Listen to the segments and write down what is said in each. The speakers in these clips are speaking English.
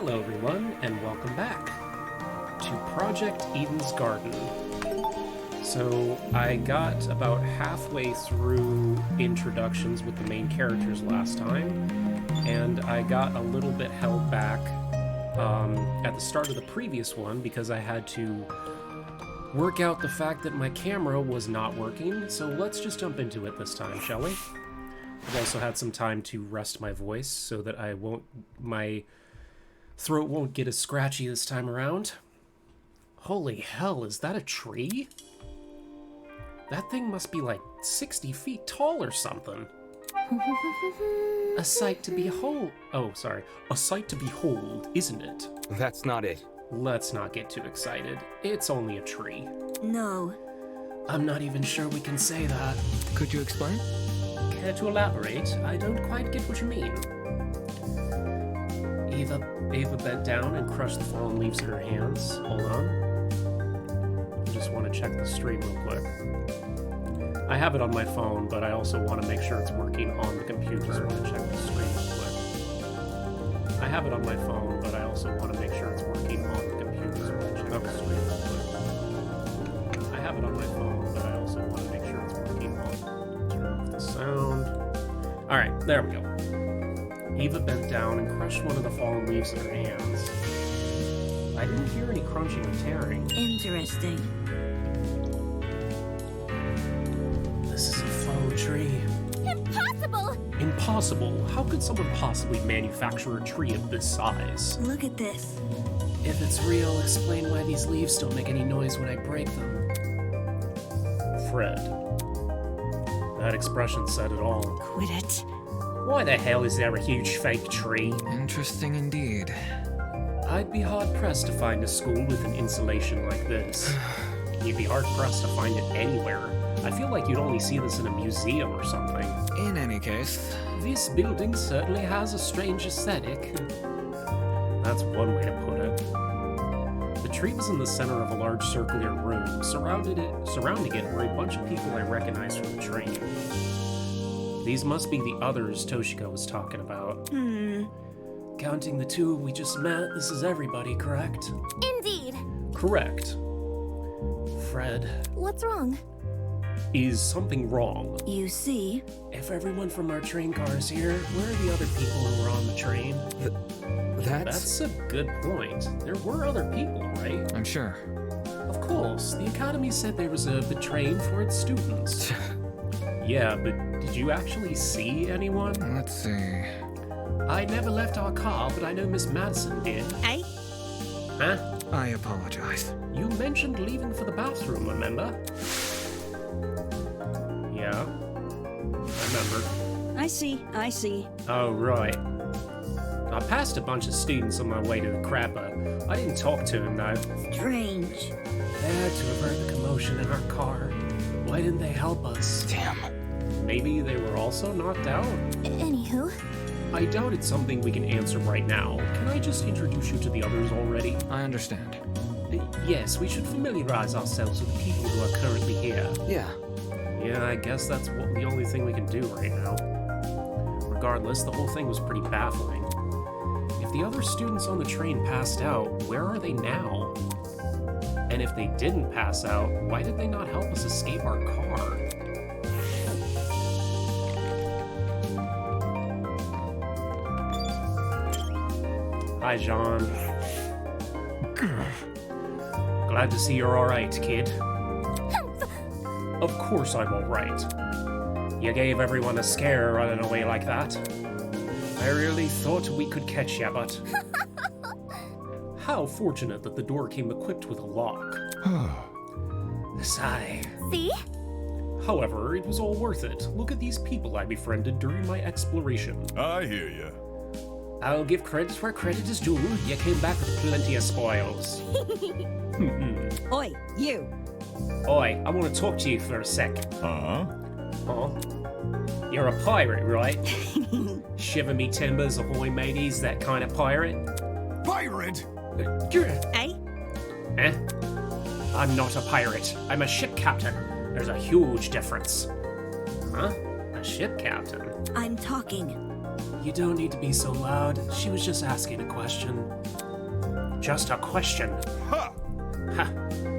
Hello everyone, and welcome back to Project Eden's Garden. So, I got about halfway through introductions with the main characters last time, and I got a little bit held back at the start of the previous one because I had to work out the fact that my camera was not working, so let's just jump into it this time, shall we? I've also had some time to rest my voice so that my throat won't get as scratchy this time around. Holy hell, is that a tree? That thing must be like 60 feet tall or something. A sight to behold. Oh, sorry. A sight to behold, isn't it? That's not it. Let's not get too excited. It's only a tree. No. I'm not even sure we can say that. Could you explain? Care to elaborate? I don't quite get what you mean. Ava bent down and crushed the fallen leaves in her hands. Hold on. I just want to check the stream real quick. I have it on my phone, but I also want to make sure it's working on the computer. I want to check the stream real quick. I have it on my phone, but I also want to make sure it's working on the computer. I want to check the stream real quick. I have it on my phone, but I also want to make sure it's working on. Turn off the sound. Alright, there we go. Eva bent down and crushed one of the fallen leaves in her hands. I didn't hear any crunching or tearing. Interesting. This is a faux tree. Impossible! Impossible? How could someone possibly manufacture a tree of this size? Look at this. If it's real, explain why these leaves don't make any noise when I break them. Fred. That expression said it all. Quit it. Why the hell is there a huge fake tree? Interesting indeed. I'd be hard-pressed to find a school with an insulation like this. You'd be hard-pressed to find it anywhere. I feel like you'd only see this in a museum or something. In any case, This building certainly has a strange aesthetic. That's one way to put it. The tree was in the center of a large circular room. Surrounding it were a bunch of people I recognized from the train. These must be the others Toshiko was talking about. Counting the two we just met, this is everybody, correct? Indeed. Correct. Fred, What's wrong? is something wrong? You see, If everyone from our train car is here, where are the other people who were on the train? that's... That's a good point. There were other people, right? I'm sure. Of course. The Academy said they reserved the train for its students. Yeah, but did you actually see anyone? Let's see. I never left our car, but I know Miss Madison did. eh? Huh? I apologize. You mentioned leaving for the bathroom, remember? Yeah. I remember. I see. Oh, right. I passed a bunch of students on my way to the crapper. I didn't talk to them, though. Strange. They had to avert the commotion in our car. Why didn't they help us? Damn. Maybe they were also knocked out? Anywho, I doubt it's something we can answer right now. Can I just introduce you to the others already? I understand. Yes, we should familiarize ourselves with the people who are currently here. Yeah. Yeah, I guess that's the only thing we can do right now. Regardless, the whole thing was pretty baffling. If the other students on the train passed out, where are they now? And if they didn't pass out, why did they not help us escape our car? Hi, Jean. Glad to see you're alright, kid. Of course I'm alright. You gave everyone a scare running away like that. I really thought we could catch ya, but... How fortunate that the door came equipped with a lock. Sigh. see? However, it was all worth it. Look at these people I befriended during my exploration. I hear ya. I'll give credit where credit is due. You came back with plenty of spoils. Oi, you. Oi, I want to talk to you for a sec. Huh? Huh? You're a pirate, right? Shiver me timbers, ahoy mateys, that kind of pirate? Pirate? Eh? Eh? I'm not a pirate. I'm a ship captain. There's a huge difference. Huh? A ship captain? I'm talking. You don't need to be so loud. She was just asking a question. Just a question. Ha! Ha!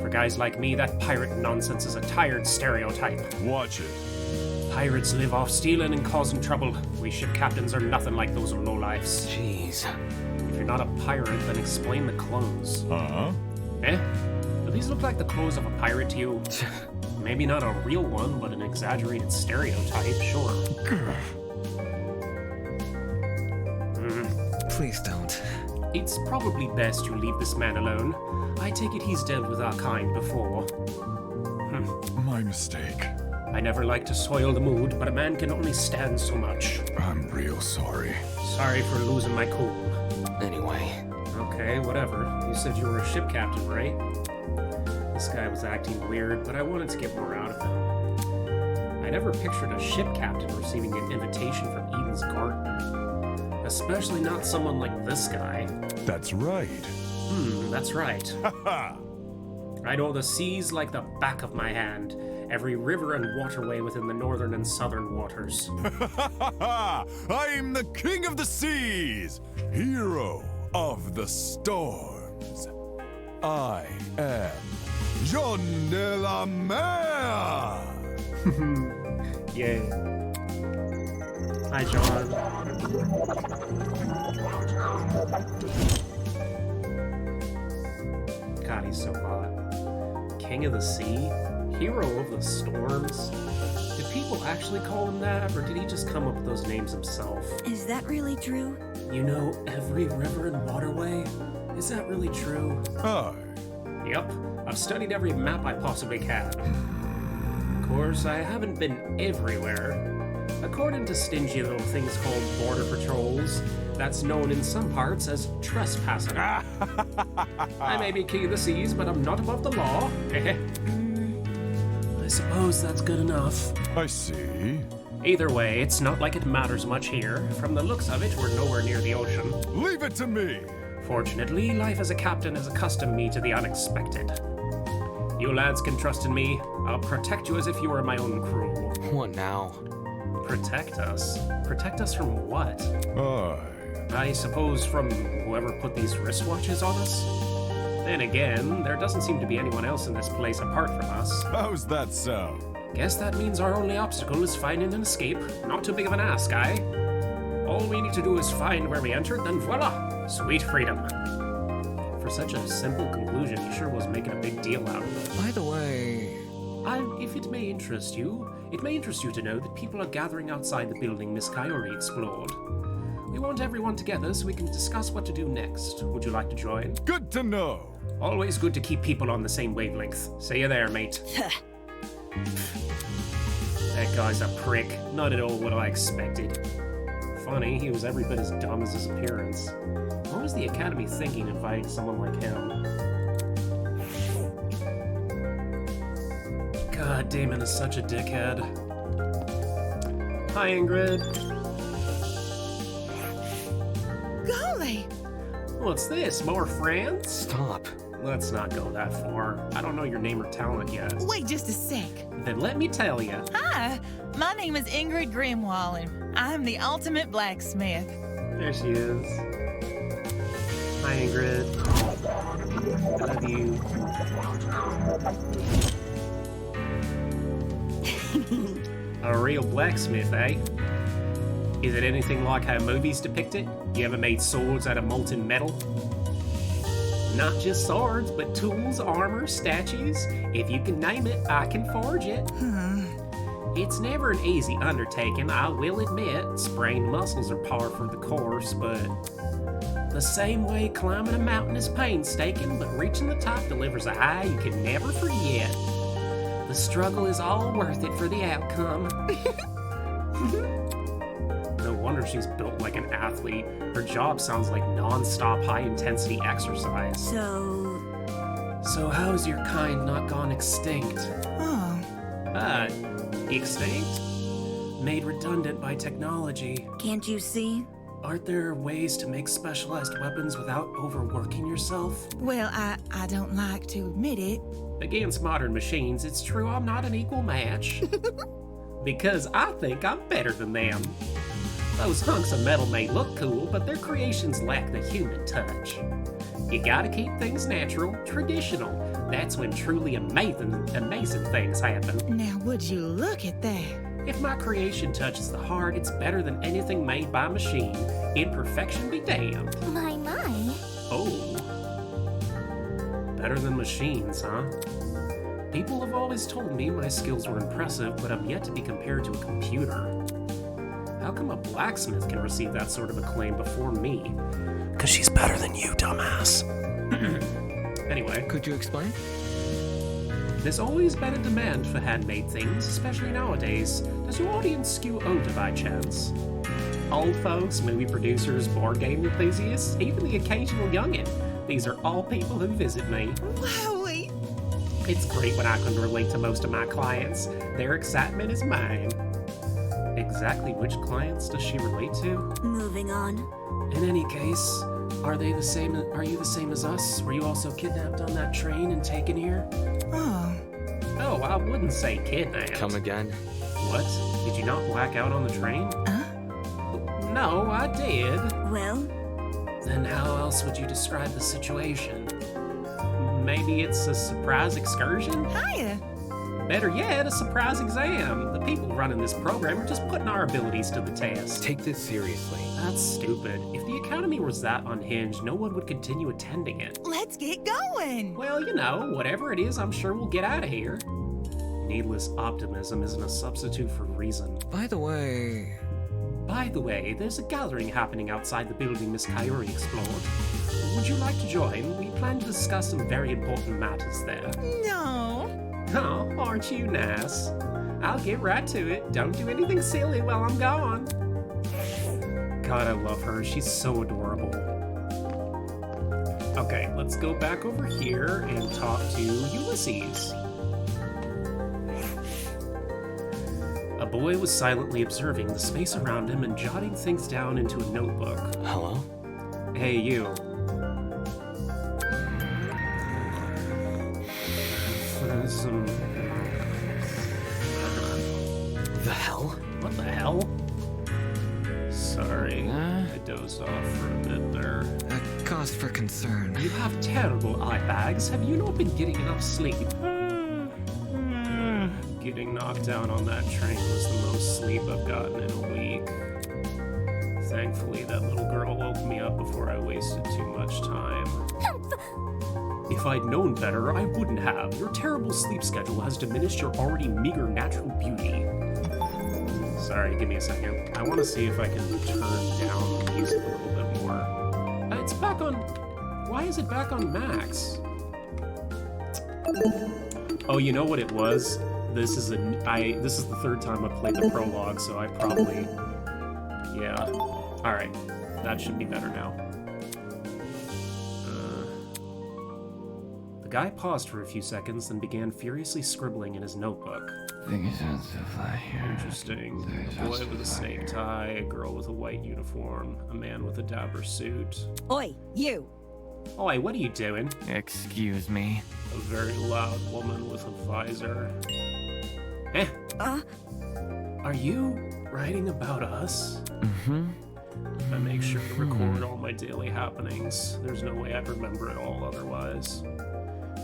For guys like me, that pirate nonsense is a tired stereotype. Watch it. Pirates live off stealing and causing trouble. We ship captains are nothing like those lowlifes. Jeez. If you're not a pirate, then explain the clothes. Uh-huh. Eh? Do these look like the clothes of a pirate to you? Maybe not a real one, but an exaggerated stereotype, sure. Please don't. It's probably best you leave this man alone. I take it he's dealt with our kind before. My mistake. I never like to soil the mood, but a man can only stand so much. I'm real sorry. Sorry for losing my cool. Anyway. Okay, whatever. You said you were a ship captain, right? This guy was acting weird, but I wanted to get more out of him. I never pictured a ship captain receiving an invitation from Eden's Garden. Especially not someone like this guy. That's right. That's right. Ha! I know the seas like the back of my hand. Every river and waterway within the northern and southern waters. I'm the king of the seas, hero of the storms. I am John de la Mer. Yay. Hi, John. God, he's so hot. King of the sea? Hero of the storms? Did people actually call him that, or did he just come up with those names himself? Is that really true? You know every river and waterway? Is that really true? Aye. Yep, I've studied every map I possibly can. Of course, I haven't been everywhere. According to stingy little things called border patrols, that's known in some parts as trespassing. I may be king of the seas, but I'm not above the law. I suppose that's good enough. I see. Either way, it's not like it matters much here. From the looks of it, we're nowhere near the ocean. Leave it to me. Fortunately, life as a captain has accustomed me to the unexpected. You lads can trust in me. I'll protect you as if you were my own crew. What now? Protect us? Protect us from what? Aye. I suppose from whoever put these wristwatches on us? Then again, there doesn't seem to be anyone else in this place apart from us. How's that sound? Guess that means our only obstacle is finding an escape. Not too big of an ask, eh? All we need to do is find where we entered, then voila! Sweet freedom. For such a simple conclusion, he sure was making a big deal out of it. By the way... If it may interest you, to know that people are gathering outside the building Miss Coyote explored. We want everyone together so we can discuss what to do next. Would you like to join? Good to know. Always good to keep people on the same wavelength. See you there, mate. That guy's a prick. Not at all what I expected. Funny, he was every bit as dumb as his appearance. What was the Academy thinking inviting someone like him? God, Damon is such a dickhead. Hi, Ingrid. Golly! What's this? More friends? Stop. Let's not go that far. I don't know your name or talent yet. Wait just a sec. Then let me tell you. Hi, my name is Ingrid Grimwall, and I'm the ultimate blacksmith. There she is. Hi, Ingrid. I love you. A real blacksmith, eh? Is it anything like how movies depict it? You ever made swords out of molten metal? Not just swords, but tools, armor, statues. If you can name it, I can forge it. It's never an easy undertaking, I will admit. Sprained muscles are par for the course, but the same way climbing a mountain is painstaking, but reaching the top delivers a high you can never forget. The struggle is all worth it for the outcome. No wonder she's built like an athlete. Her job sounds like non-stop high-intensity exercise. So how's your kind not gone extinct? Oh, Extinct? Made redundant by technology. Can't you see? Aren't there ways to make specialized weapons without overworking yourself? well, I don't like to admit it. Against modern machines, it's true I'm not an equal match. Because I think I'm better than them. Those hunks of metal may look cool, but their creations lack the human touch. You gotta keep things natural, traditional. That's when truly amazing things happen. Now, would you look at that? If my creation touches the heart, it's better than anything made by machine. Imperfection be damned. My. Oh. Better than machines, huh? People have always told me my skills were impressive, but I'm yet to be compared to a computer. How come a blacksmith can receive that sort of acclaim before me? 'Cause she's better than you, dumbass. Anyway. Could you explain? There's always been a demand for handmade things, especially nowadays. Does your audience skew older by chance? Old folks, movie producers, board game enthusiasts, even the occasional youngin'. These are all people who visit me. Wowie! It's great when I can relate to most of my clients. Their excitement is mine. Exactly which clients does she relate to? Moving on. In any case, are you the same as us? Were you also kidnapped on that train and taken here? Oh. Oh, I wouldn't say kidnapped. Come again? What? Did you not black out on the train? No, I did. Well? Then how else would you describe the situation? Maybe it's a surprise excursion? Hiya! Better yet, a surprise exam. The people running this program are just putting our abilities to the test. Take this seriously. That's stupid. If the academy was that unhinged, no one would continue attending it. Let's get going! Well, you know, whatever it is, I'm sure we'll get out of here. Needless optimism isn't a substitute for reason. By the way, there's a gathering happening outside the building Miss Coyote explored. Would you like to join? We plan to discuss some very important matters there. No. Oh, aren't you nice? I'll get right to it. Don't do anything silly while I'm gone. God, I love her. She's so adorable. Okay, let's go back over here and talk to Ulysses. A boy was silently observing the space around him and jotting things down into a notebook. hello? Hey, you. The hell? What the hell? Sorry, I dozed off for a bit there. A cause for concern. You have terrible eye bags. Have you not been getting enough sleep? Getting knocked down on that train was the most sleep I've gotten in a week. Thankfully, that little girl woke me up before I wasted too much time. If I'd known better, I wouldn't have. Your terrible sleep schedule has diminished your already meager natural beauty. Sorry, give me a second. I want to see if I can turn down the music a little bit more. It's back on... Why is it back on max? Oh, you know what it was? This is the third time I've played the prologue, so I probably... Yeah. Alright. That should be better now. The guy paused for a few seconds, then began furiously scribbling in his notebook. Interesting. A boy with a snake tie, a girl with a white uniform, a man with a dapper suit. Oi, you! Oi, what are you doing? Excuse me. A very loud woman with a visor. Eh? Are you writing about us? Mm-hmm. I make sure to record all my daily happenings. There's no way I'd remember it all otherwise.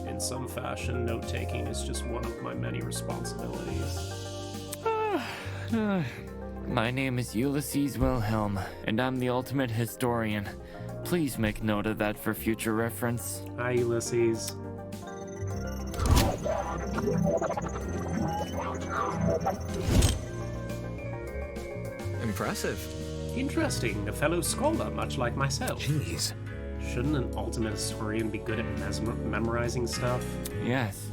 In some fashion, note-taking is just one of my many responsibilities. My name is Ulysses Wilhelm, and I'm the ultimate historian. Please make note of that for future reference. Hi, Ulysses. Impressive. Interesting, a fellow scholar, much like myself. Jeez. Shouldn't an ultimate historian be good at memorizing stuff? Yes.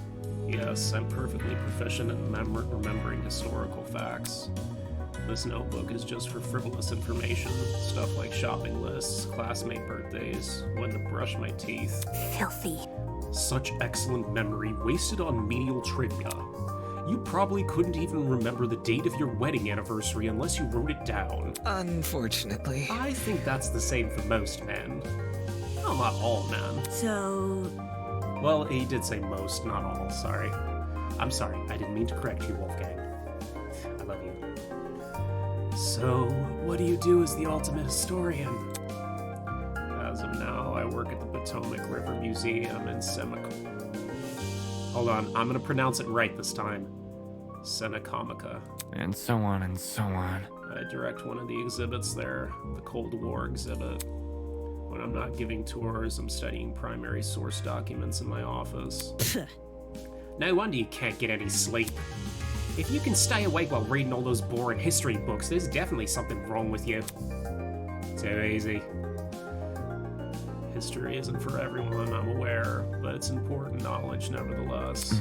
Yes, I'm perfectly proficient at remembering historical facts. This notebook is just for frivolous information, stuff like shopping lists, classmate birthdays, when to brush my teeth. Filthy. Such excellent memory wasted on menial trivia. You probably couldn't even remember the date of your wedding anniversary unless you wrote it down. Unfortunately. I think that's the same for most men. Well, not all men. So... Well, he did say most, not all, sorry. I'm sorry, I didn't mean to correct you, Wolfgang. I love you. So, what do you do as the ultimate historian? As of now, I work at the Potomac River Museum in Hold on, I'm gonna pronounce it right this time. Senecomica. And so on and so on. I direct one of the exhibits there, the Cold War exhibit. When I'm not giving tours, I'm studying primary source documents in my office. No wonder you can't get any sleep. If you can stay awake while reading all those boring history books, there's definitely something wrong with you. Too easy. History isn't for everyone, I'm aware, but it's important knowledge nevertheless.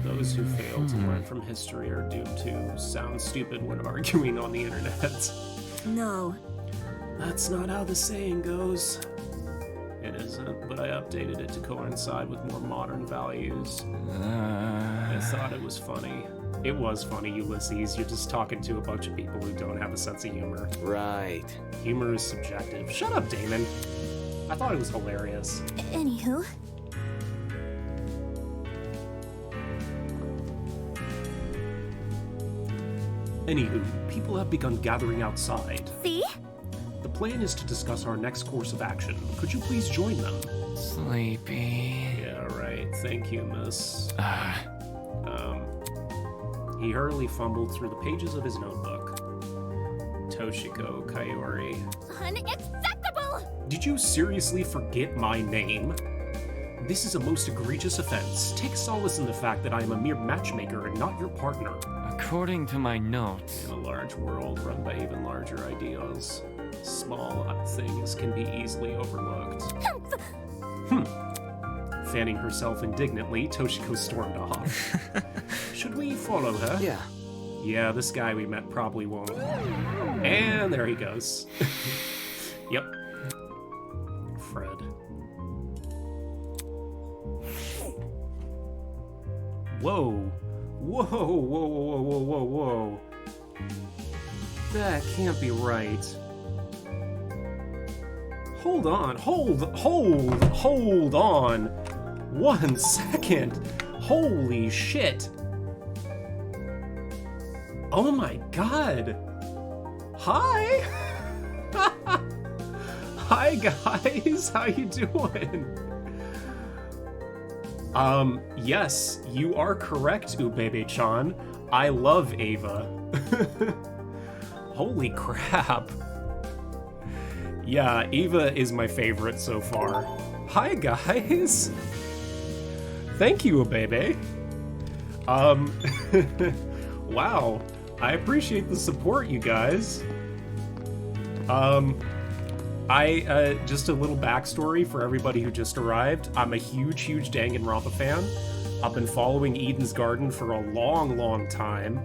Those who fail to learn from history are doomed to sound stupid when arguing on the internet. No. That's not how the saying goes. It isn't, but I updated it to coincide with more modern values. I thought it was funny. It was funny, Ulysses. You're just talking to a bunch of people who don't have a sense of humor. Right. Humor is subjective. Shut up, Damon. I thought it was hilarious. Anywho. Anywho, people have begun gathering outside. See? The plan is to discuss our next course of action. Could you please join them? Sleepy. Yeah, right. Thank you, miss. He hurriedly fumbled through the pages of his notebook. Toshiko Kayori. Unacceptable! Did you seriously forget my name? This is a most egregious offense. Take solace in the fact that I am a mere matchmaker and not your partner. According to my notes, In a large world run by even larger ideals, small things can be easily overlooked. Fanning herself indignantly, Toshiko stormed off. Should we follow her? Yeah. Yeah, this guy we met probably won't. And there he goes. Yep. Fred. Whoa. Whoa, whoa, whoa, whoa, whoa, whoa, whoa. That can't be right. Hold on, hold on. 1 second. Holy shit. Oh my god. Hi. Hi guys, how you doing? Yes, you are correct, Ubebe-chan. I love Ava. Holy crap. Yeah, Ava is my favorite so far. Hi, guys. Thank you, Ubebe. Wow. I appreciate the support, you guys. Just a little backstory for everybody who just arrived. I'm a huge Danganronpa fan. I've been following Eden's Garden for a long time.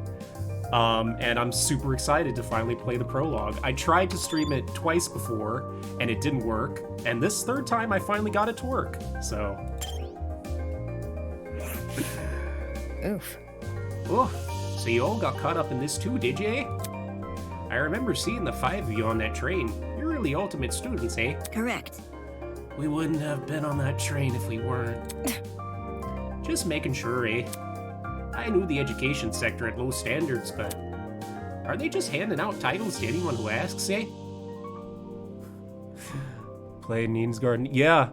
And I'm super excited to finally play the prologue. I tried to stream it twice before, and it didn't work. And this third time, I finally got it to work. So. Oof. Oh, so you all got caught up in this too, did you? I remember seeing the 5 of you on that train. You're really ultimate students, eh? Correct. We wouldn't have been on that train if we weren't. Just making sure, eh? I knew the education sector had low standards, but are they just handing out titles to anyone who asks, eh? Play in Eden's Garden. Yeah,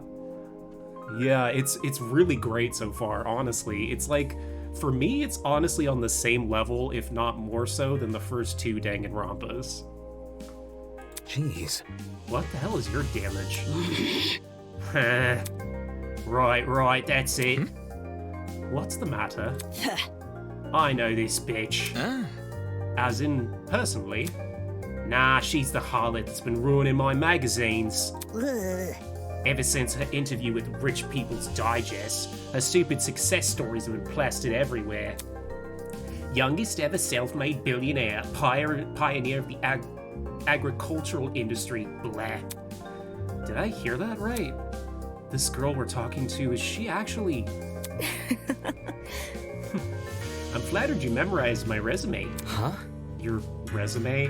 it's really great so far, honestly. It's like, for me, it's honestly on the same level, if not more so, than the first 2 Danganronpas. Jeez. What the hell is your damage? Right, that's it. What's the matter? I know this bitch. As in, personally. Nah, she's the harlot that's been ruining my magazines. Ugh. Ever since her interview with Rich People's Digest, her stupid success stories have been plastered everywhere. Youngest ever self-made billionaire, pioneer of the agricultural industry, blah. Did I hear that right? This girl we're talking to, is she actually... I'm flattered you memorized my resume. Huh? Your resume?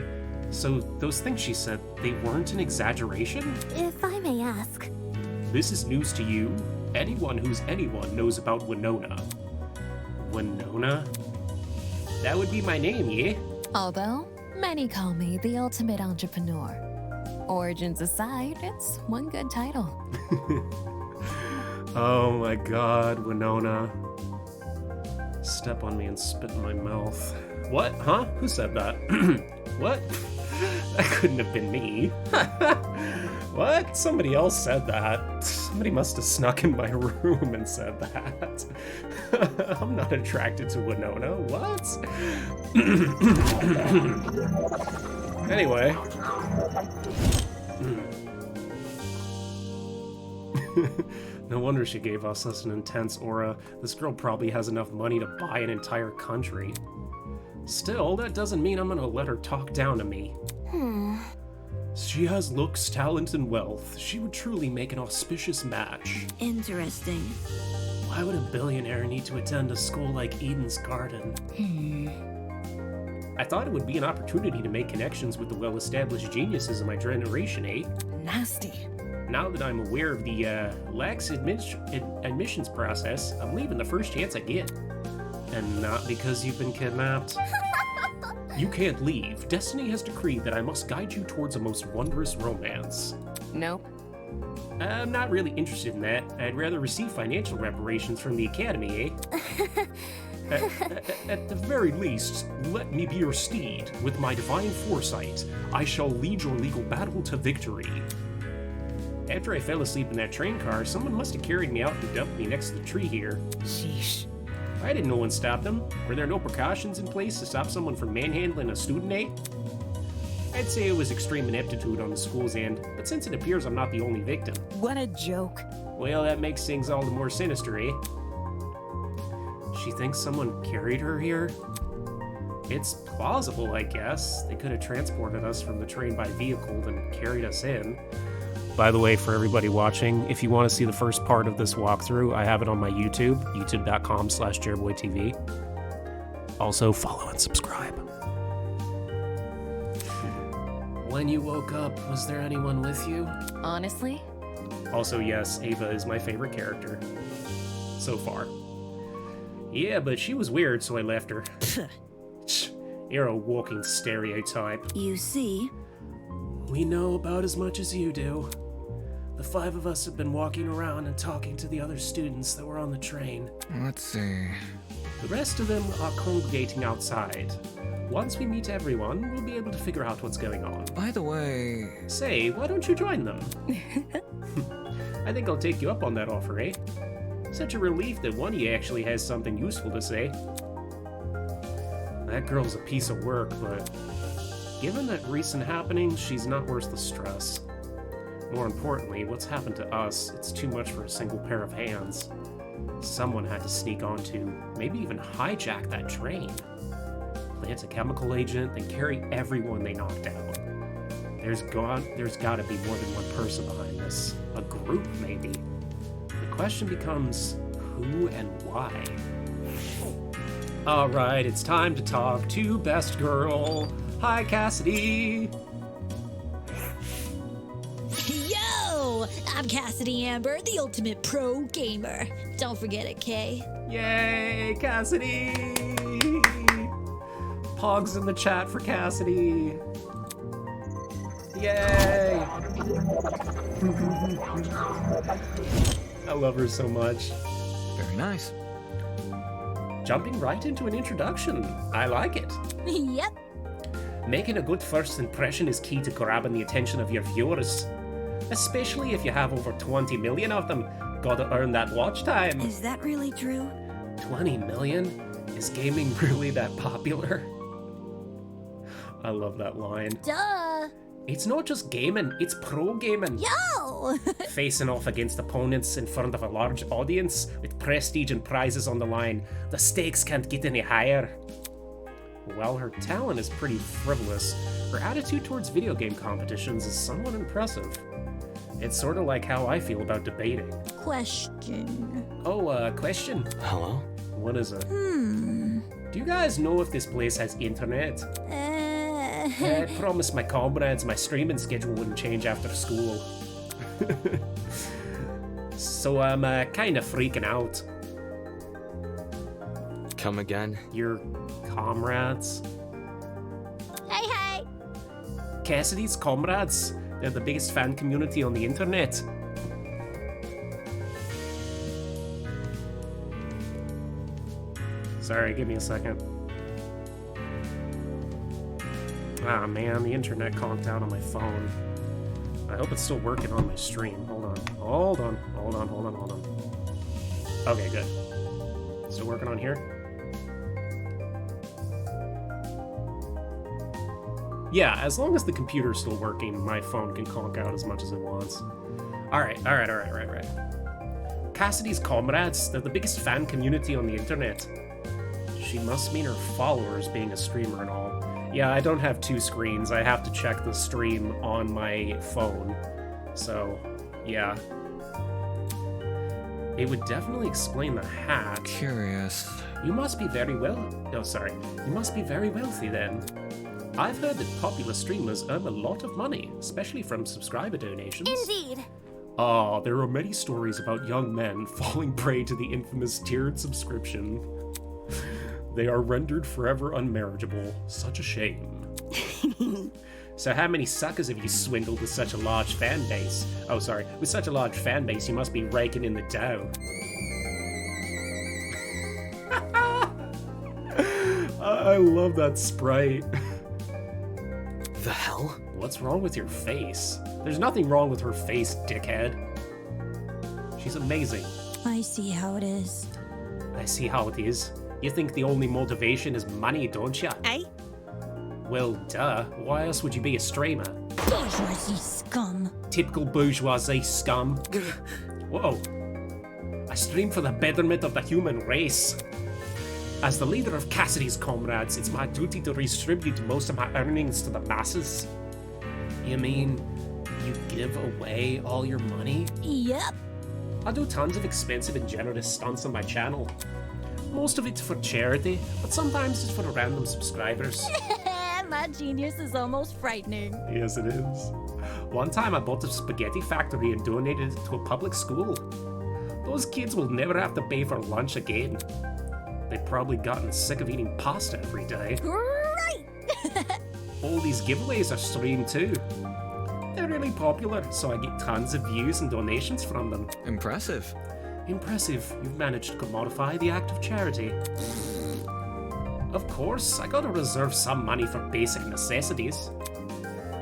So those things she said, they weren't an exaggeration? If I may ask. This is news to you. Anyone who's anyone knows about Winona. Winona? That would be my name, yeah? Although, Many call me the ultimate entrepreneur. Origins aside, it's one good title. Oh my god, Winona. Step on me and spit in my mouth. What? Huh? Who said that? What? That couldn't have been me. What? Somebody else said that. Somebody must have snuck in my room and said that. I'm not attracted to Winona. What? Anyway. No wonder she gave us such an intense aura. This girl probably has enough money to buy an entire country. Still, that doesn't mean I'm gonna let her talk down to me. She has looks, talent, and wealth. She would truly make an auspicious match. Interesting. Why would a billionaire need to attend a school like Eden's Garden? I thought it would be an opportunity to make connections with the well-established geniuses of my generation, eh? Nasty. Now that I'm aware of the lax admissions process, I'm leaving the first chance I get. And not because you've been kidnapped. You can't leave. Destiny has decreed that I must guide you towards a most wondrous romance. Nope. I'm not really interested in that. I'd rather receive financial reparations from the Academy, eh? At the very least, let me be your steed. With my divine foresight, I shall lead your legal battle to victory. After I fell asleep in that train car, someone must have carried me out and dumped me next to the tree here. Sheesh. Why didn't no one stop them? Were there no precautions in place to stop someone from manhandling a student, eh? I'd say it was extreme ineptitude on the school's end, but since it appears I'm not the only victim, What a joke. well, that makes things all the more sinister, eh? She thinks someone carried her here? It's plausible, I guess. They could have transported us from the train by vehicle and carried us in. By the way, for everybody watching, if you want to see the first part of this walkthrough, I have it on my YouTube, youtube.com/JairboyTV. Also, follow and subscribe. When you woke up, was there anyone with you? Honestly? Also, yes, Ava is my favorite character. So far. Yeah, but she was weird, so I left her. You're a walking stereotype. You see? We know about as much as you do. The 5 of us have been walking around and talking to the other students that were on the train. Let's see. The rest of them are congregating outside. Once we meet everyone, we'll be able to figure out what's going on. By the way, Say, why don't you join them? I think I'll take you up on that offer, eh? Such a relief that one of you actually has something useful to say. That girl's a piece of work, but given that recent happenings, she's not worth the stress. More importantly, what's happened to us, it's too much for a single pair of hands. Someone had to sneak onto, maybe even hijack that train. Plant a chemical agent, then carry everyone they knocked out. There's gotta be more than one person behind this. A group, maybe. The question becomes, who and why? Alright, it's time to talk to Best Girl. Hi, Cassidy! Yo! I'm Cassidy Amber, the ultimate pro gamer. Don't forget it, Kay. Yay, Cassidy! Pogs in the chat for Cassidy. Yay! I love her so much. very nice. Jumping right into an introduction. I like it. Yep. Making a good first impression is key to grabbing the attention of your viewers. Especially if you have over 20 million of them. Gotta earn that watch time. Is that really true? 20 million? Is gaming really that popular? I love that line. Duh. It's not just gaming, it's pro gaming. Yo! Facing off against opponents in front of a large audience with prestige and prizes on the line. The stakes can't get any higher. While her talent is pretty frivolous, her attitude towards video game competitions is somewhat impressive. It's sort of like how I feel about debating. Question. Oh, question? Hello? What is it? Do you guys know if this place has internet? I promised my comrades my streaming schedule wouldn't change after school. So I'm kind of freaking out. Come again? Your comrades? Hey, Cassidy's comrades. They're the biggest fan community on the internet. Sorry, give me a second. Ah man, the internet conked out on my phone. I hope it's still working on my stream. Hold on. Okay, good. Still working on here? Yeah, as long as the computer's still working, my phone can conk out as much as it wants. Alright. Cassidy's comrades, they're the biggest fan community on the internet. She must mean her followers being a streamer and all. Yeah, I don't have two screens. I have to check the stream on my phone. So, yeah. It would definitely explain the hat. Curious. You must be very You must be very wealthy then. I've heard that popular streamers earn a lot of money, especially from subscriber donations. Indeed. There are many stories about young men falling prey to the infamous tiered subscription. They are rendered forever unmarriageable. Such a shame. So how many suckers have you swindled with such a large fan base? With such a large fan base, you must be raking in the dough. I love that sprite. The hell? What's wrong with your face? There's nothing wrong with her face, dickhead. She's amazing. I see how it is. I see how it is. You think the only motivation is money, don't ya? Eh? Well, duh. Why else would you be a streamer? Bourgeoisie scum. Typical bourgeoisie scum. Whoa. I stream for the betterment of the human race. As the leader of Cassidy's comrades, it's my duty to redistribute most of my earnings to the masses. You mean you give away all your money? Yep. I do tons of expensive and generous stunts on my channel. Most of it's for charity, but sometimes it's for random subscribers. My genius is almost frightening. Yes, it is. One time I bought a spaghetti factory and donated it to a public school. Those kids will never have to pay for lunch again. They've probably gotten sick of eating pasta every day. Right! All these giveaways are streamed too. They're really popular, so I get tons of views and donations from them. Impressive. Impressive, you've managed to commodify the act of charity. Of course, I gotta reserve some money for basic necessities.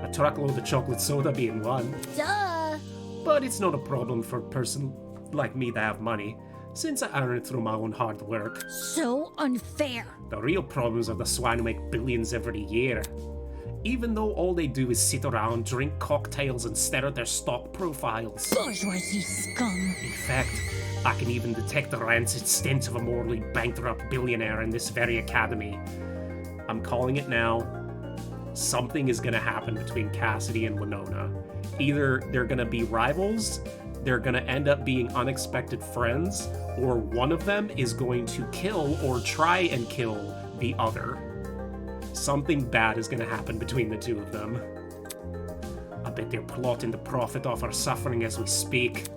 A truckload of chocolate soda being one. Duh! But it's not a problem for a person like me to have money, since I earn it through my own hard work. So unfair. The real problems are the swine who make billions every year. Even though all they do is sit around, drink cocktails, and stare at their stock profiles. Bourgeoisie scum. In fact, I can even detect the rancid stench of a morally bankrupt billionaire in this very academy. I'm calling it now. Something is gonna happen between Cassidy and Winona. Either they're gonna be rivals, they're gonna end up being unexpected friends, or one of them is going to kill or try and kill the other. Something bad is gonna happen between the two of them. I bet they're plotting to profit off our suffering as we speak.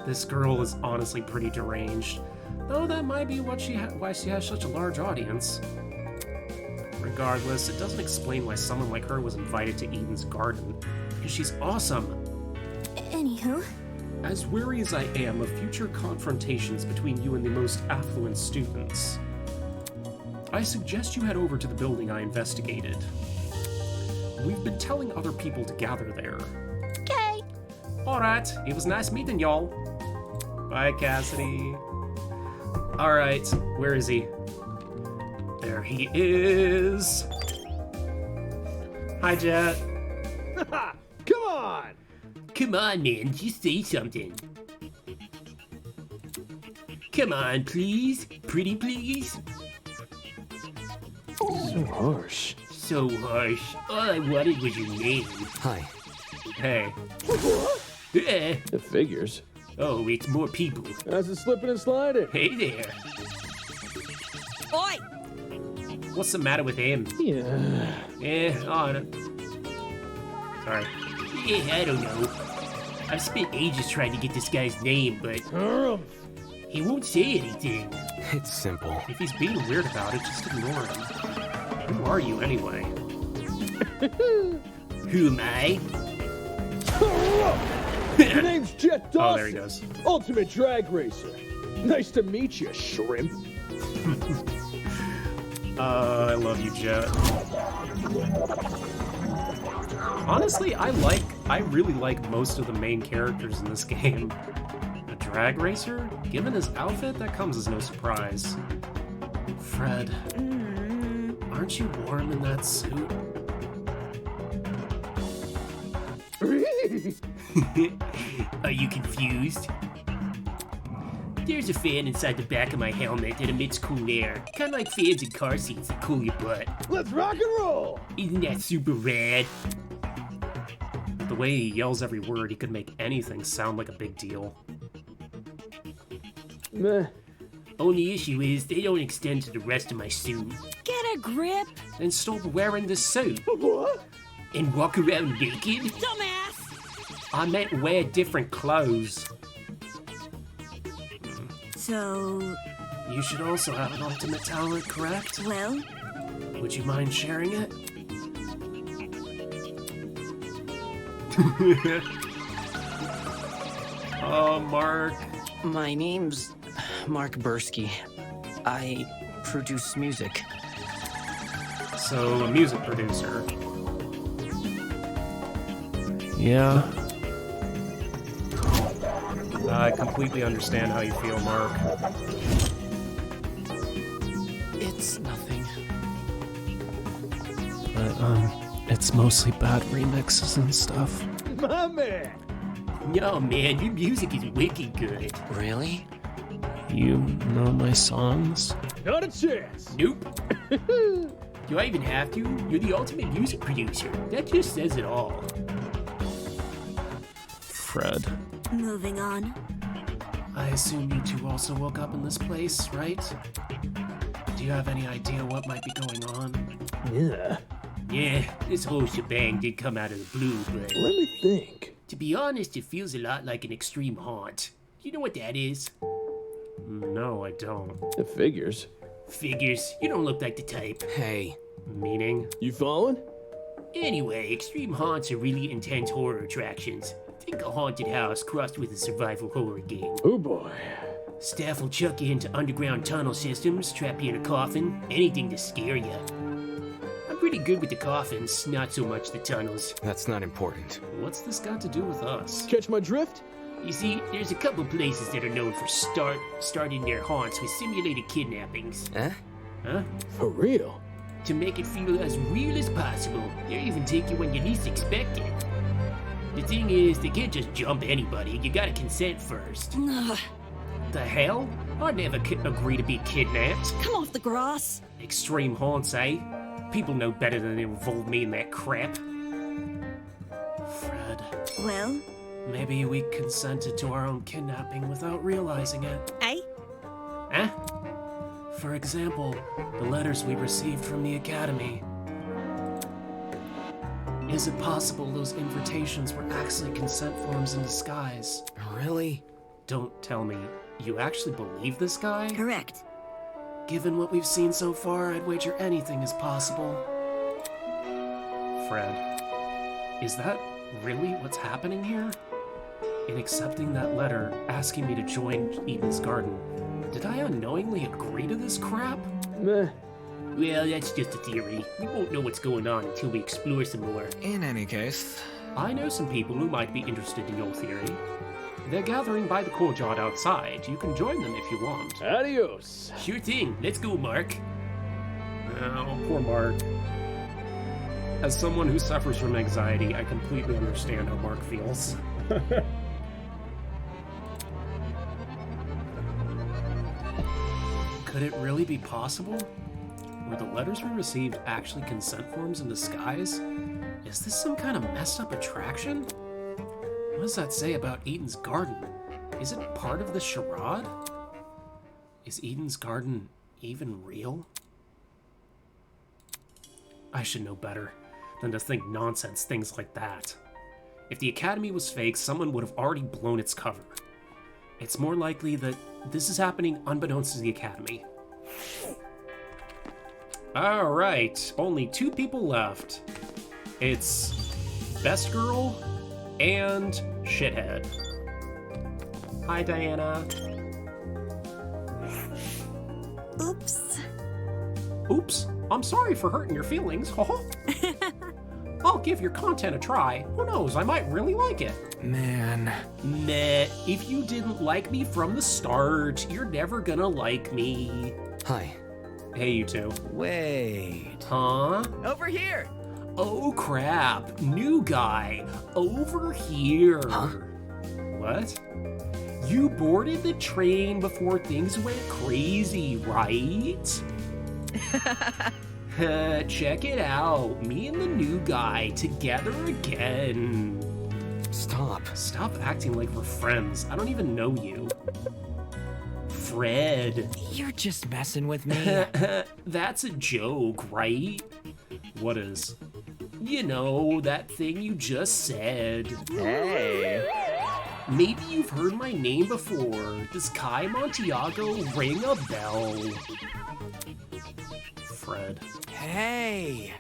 This girl is honestly pretty deranged, though that might be why she has such a large audience. Regardless, it doesn't explain why someone like her was invited to Eden's Garden, because she's awesome. Anywho. As weary as I am of future confrontations between you and the most affluent students, I suggest you head over to the building I investigated. We've been telling other people to gather there. Okay. Alright, it was nice meeting y'all. Bye, Cassidy. Alright, where is he? There he is. Hi, Jet. Come on! Come on, man, just say something. Come on, please. Pretty please. So harsh. So harsh. All I wanted was your name. Hi. Hey. It figures. Oh, it's more people. How's it slipping and sliding? Hey there. Oi! What's the matter with him? Yeah. Sorry. I don't know. I've spent ages trying to get this guy's name, but he won't say anything. It's simple. If he's being weird about it, just ignore him. Who are you, anyway? Who am I? Your name's Jet Dawson. Oh, there he goes. Ultimate drag racer. Nice to meet you, shrimp. I love you, Jet. Honestly, I really like most of the main characters in this game. A drag racer? Given his outfit, that comes as no surprise. Fred, aren't you warm in that suit? Are you confused? There's a fan inside the back of my helmet that emits cool air. Kind of like fans in car seats that cool your butt. Let's rock and roll. Isn't that super rad? The way he yells every word, he could make anything sound like a big deal. Meh. Only issue is they don't extend to the rest of my suit. Get a grip, Then stop wearing the suit What? and walk around naked. dumbass! I meant wear different clothes. So, You should also have an ultimate talent, correct? well, Would you mind sharing it? Oh, Mark. My name's Mark Bursky. I produce music. So, a music producer. Yeah. I completely understand how you feel, Mark. It's nothing. But, it's mostly bad remixes and stuff. My man. Yo, man, your music is wicked good. Really? You know my songs? Not a chance. Nope. Do I even have to? You're the ultimate music producer. That just says it all. Fred. moving on. I assume you two also woke up in this place, right? Do you have any idea what might be going on? Yeah. Yeah, this whole shebang did come out of the blue, but Let me think. to be honest, it feels a lot like an extreme haunt. Do you know what that is? No, I don't. It figures. Figures, you don't look like the type. Hey, Meaning? You following? Anyway, extreme haunts are really intense horror attractions. Think a haunted house crossed with a survival horror game. Oh boy. Staff will chuck you into underground tunnel systems, trap you in a coffin, anything to scare you. I'm pretty good with the coffins, not so much the tunnels. that's not important. What's this got to do with us? Catch my drift? You see, there's a couple places that are known for starting their haunts with simulated kidnappings. Eh? Huh? For real? To make it feel as real as possible. They even take you when you least expect it. The thing is, they can't just jump anybody. You gotta consent first. Ugh, The hell? I'd never agree to be kidnapped. come off the grass. Extreme haunts, eh? People know better than to involve me in that crap. Fred, Well, maybe we consented to our own kidnapping without realizing it. eh? Huh? For example, the letters we received from the Academy. Is it possible those invitations were actually consent forms in disguise? Really? Don't tell me, you actually believe this guy? Correct. Given what we've seen so far, I'd wager anything is possible. Fred, is that really what's happening here? In accepting that letter, asking me to join Eden's Garden, did I unknowingly agree to this crap? Meh. Well, that's just a theory. We won't know what's going on until we explore some more. In any case, I know some people who might be interested in your theory. They're gathering by the courtyard outside. You can join them if you want. Adios. Sure thing. Let's go, Mark. Oh, poor Mark. As someone who suffers from anxiety, I completely understand how Mark feels. Could it really be possible? Were the letters we received actually consent forms in disguise? Is this some kind of messed up attraction? What does that say about Eden's Garden? Is it part of the charade? Is Eden's Garden even real? I should know better than to think nonsense things like that. If the Academy was fake, someone would have already blown its cover. It's more likely that this is happening unbeknownst to the Academy. Alright, only 2 people left. It's best girl and shithead. Hi, Diana. Oops. Oops, I'm sorry for hurting your feelings. I'll give your content a try. Who knows, I might really like it. Man. Meh, if you didn't like me from the start, you're never gonna like me. Hi. Hey, you two. Wait. Huh? Over here. Oh crap, new guy, over here. Huh? What? You boarded the train before things went crazy, right? Check it out, me and the new guy together again. Stop. Stop acting like we're friends, I don't even know you. Fred. You're just messing with me. That's a joke, right? What is? You know, that thing you just said. Hey. Maybe you've heard my name before. Does Kai Montiago ring a bell? Fred. Hey.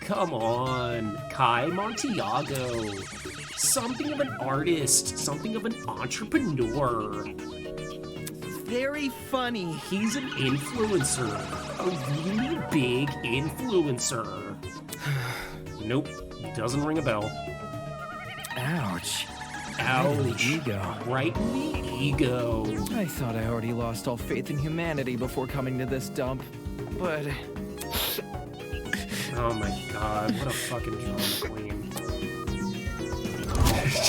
Come on, Kai Montiago. Something of an artist, something of an entrepreneur. Very funny. He's an influencer, a really big influencer. Nope, doesn't ring a bell. Ouch. Ouch. Ego. Right in the ego. I thought I already lost all faith in humanity before coming to this dump, but Oh my god, what a fucking drama queen.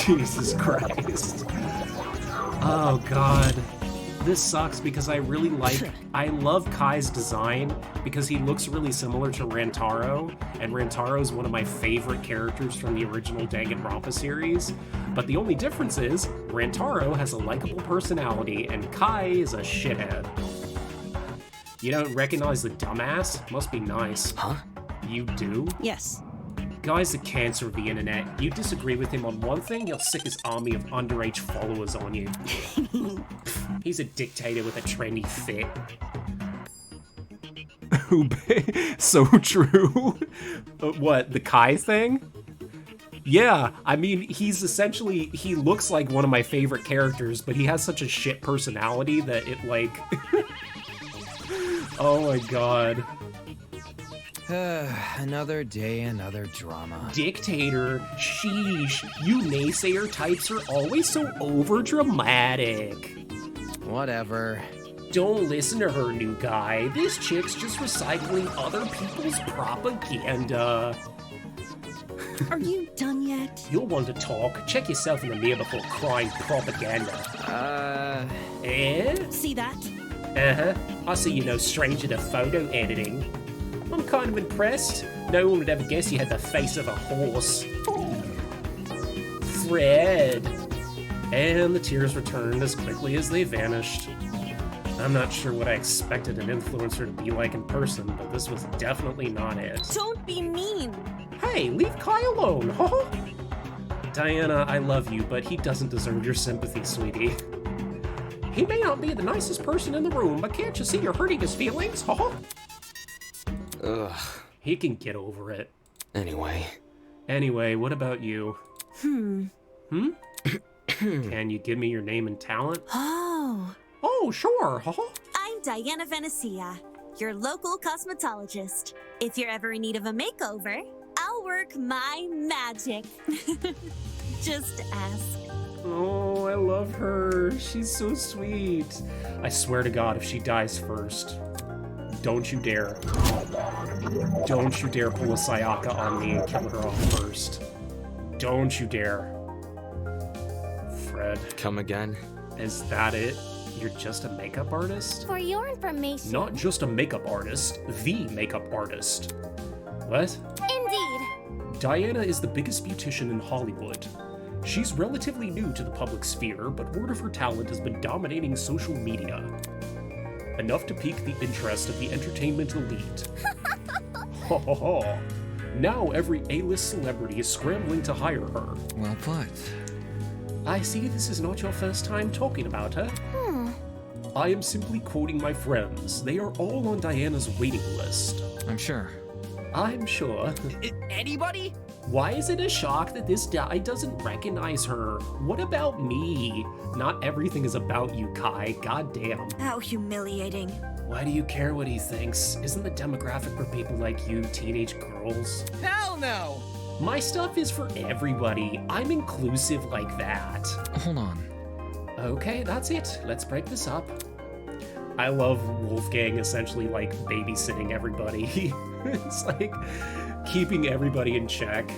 Jesus Christ. Oh god. This sucks because I love Kai's design because he looks really similar to Rantaro, and Rantaro is one of my favorite characters from the original Danganronpa series. But the only difference is, Rantaro has a likable personality and Kai is a shithead. You don't recognize the dumbass? Must be nice. Huh? You do? Yes. Guy's the cancer of the internet. You disagree with him on one thing, he'll sick his army of underage followers on you. He's a dictator with a trendy fit. So true. What, the Kai thing? Yeah, I mean, he's essentially, he looks like one of my favorite characters, but he has such a shit personality that it, like... Oh my god. another day, another drama. Dictator, sheesh, you naysayer types are always so overdramatic. Whatever. Don't listen to her, new guy. This chick's just recycling other people's propaganda. Are you done yet? You'll want to talk. Check yourself in the mirror before crying propaganda. Eh? See that? Uh-huh. I see you're no stranger to photo editing. I'm kind of impressed. No one would ever guess you had the face of a horse. Fred. And the tears returned as quickly as they vanished. I'm not sure what I expected an influencer to be like in person, but this was definitely not it. Don't be mean. Hey, leave Kai alone, huh? Diana, I love you, but he doesn't deserve your sympathy, sweetie. He may not be the nicest person in the room, but can't you see you're hurting his feelings, huh? Ugh. He can get over it. Anyway, what about you? Hmm? Can you give me your name and talent? Oh. Oh, sure, huh? I'm Diana Venecia, your local cosmetologist. If you're ever in need of a makeover, I'll work my magic. Just ask. Oh, I love her. She's so sweet. I swear to God, if she dies first, don't you dare. Don't you dare pull a Sayaka on me and kill her off first. Don't you dare. Fred. come again? Is that it? You're just a makeup artist? For your information. Not just a makeup artist, the makeup artist. What? Indeed. Diana is the biggest beautician in Hollywood. She's relatively new to the public sphere, but word of her talent has been dominating social media. Enough to pique the interest of the entertainment elite. Ho ho ho. Now every A-list celebrity is scrambling to hire her. Well put. I see this is not your first time talking about her. I am simply quoting my friends. They are all on Diana's waiting list. I'm sure. I'm sure. Anybody? Why is it a shock that this guy doesn't recognize her? What about me? Not everything is about you, Kai. Goddamn. How humiliating. Why do you care what he thinks? Isn't the demographic for people like you teenage girls? Hell no! My stuff is for everybody. I'm inclusive like that. Hold on. Okay, that's it. Let's break this up. I love Wolfgang essentially like babysitting everybody. It's like keeping everybody in check.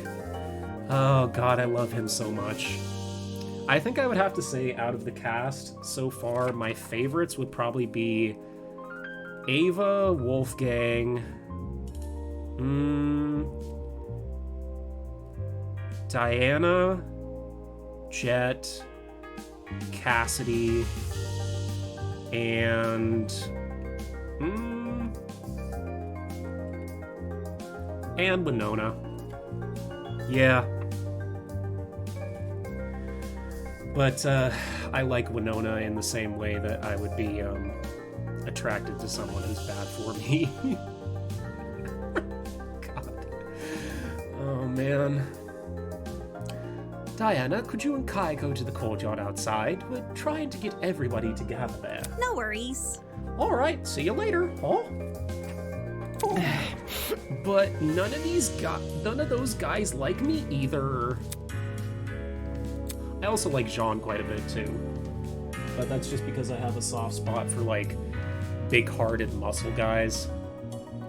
Oh god, I love him so much. I think I would have to say out of the cast so far, my favorites would probably be Ava, Wolfgang, Diana, Jet, Cassidy, and Winona. Yeah. But I like Winona in the same way that I would be attracted to someone who's bad for me. God. Oh man. Diana, could you and Kai go to the courtyard outside? We're trying to get everybody together there. No worries. Alright, see you later, huh? But none of those guys like me either. I also like Jean quite a bit too. But that's just because I have a soft spot for like big-hearted muscle guys.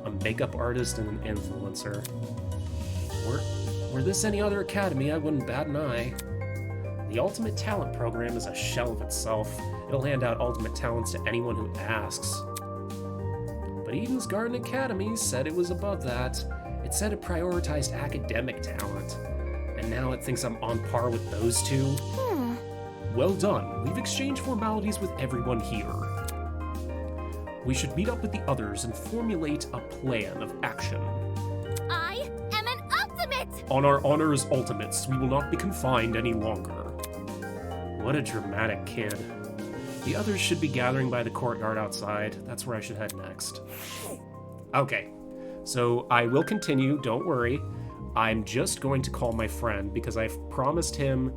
A makeup artist and an influencer. Were this any other academy, I wouldn't bat an eye. The Ultimate Talent Program is a shell of itself. It'll hand out ultimate talents to anyone who asks. But Eden's Garden Academy said it was above that. It said it prioritized academic talent. And now it thinks I'm on par with those two? Well done. We've exchanged formalities with everyone here. We should meet up with the others and formulate a plan of action. I am an ultimate! On our honor as ultimates, we will not be confined any longer. What a dramatic kid. The others should be gathering by the courtyard outside. That's where I should head next. Okay, so I will continue, don't worry. I'm just going to call my friend because I've promised him...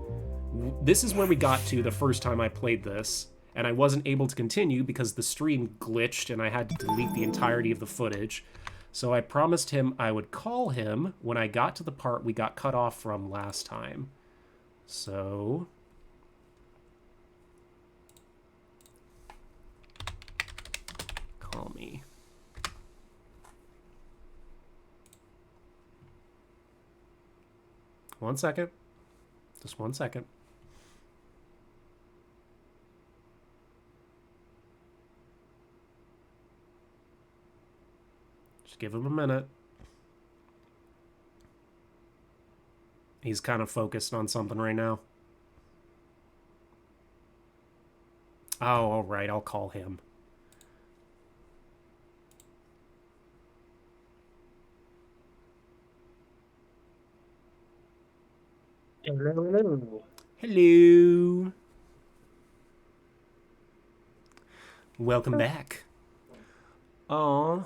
This is where we got to the first time I played this, and I wasn't able to continue because the stream glitched and I had to delete the entirety of the footage. So I promised him I would call him when I got to the part we got cut off from last time. So... call me. One second. Just 1 second. Just give him a minute. He's kind of focused on something right now. Oh, all right. I'll call him. Hello. Welcome back. Aw.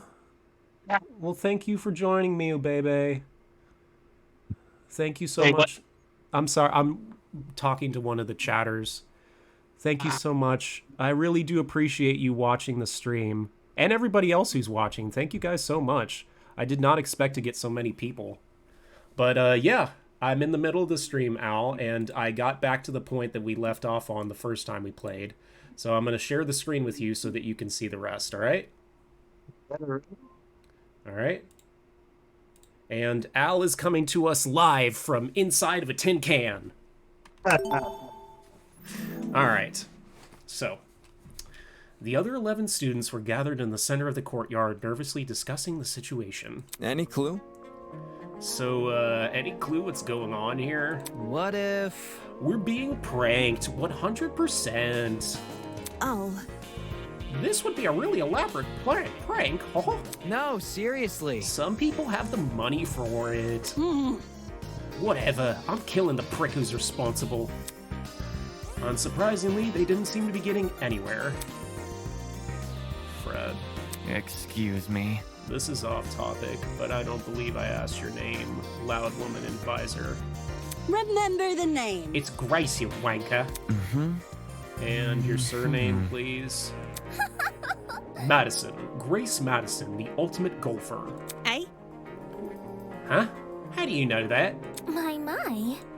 Well, thank you for joining me, oh baby. Thank you so much. I'm sorry, I'm talking to one of the chatters. Thank you so much. I really do appreciate you watching the stream. And everybody else who's watching. Thank you guys so much. I did not expect to get so many people. But, yeah. I'm in the middle of the stream, Al, and I got back to the point that we left off on the first time we played. So I'm going to share the screen with you so that you can see the rest, all right? All right. And Al is coming to us live from inside of a tin can. All right. So, the other 11 students were gathered in the center of the courtyard, nervously discussing the situation. Any clue? So, any clue what's going on here? What if... We're being pranked, 100%. Oh. This would be a really elaborate prank, huh? No, seriously. Some people have the money for it. Whatever, I'm killing the prick who's responsible. Unsurprisingly, they didn't seem to be getting anywhere. Fred. Excuse me. this is off topic, but I don't believe I asked your name, loud woman in visor. Remember the name. It's Grace, you wanker. And your surname, please? Madison. Grace Madison, the ultimate golfer. Eh? Huh? How do you know that? My.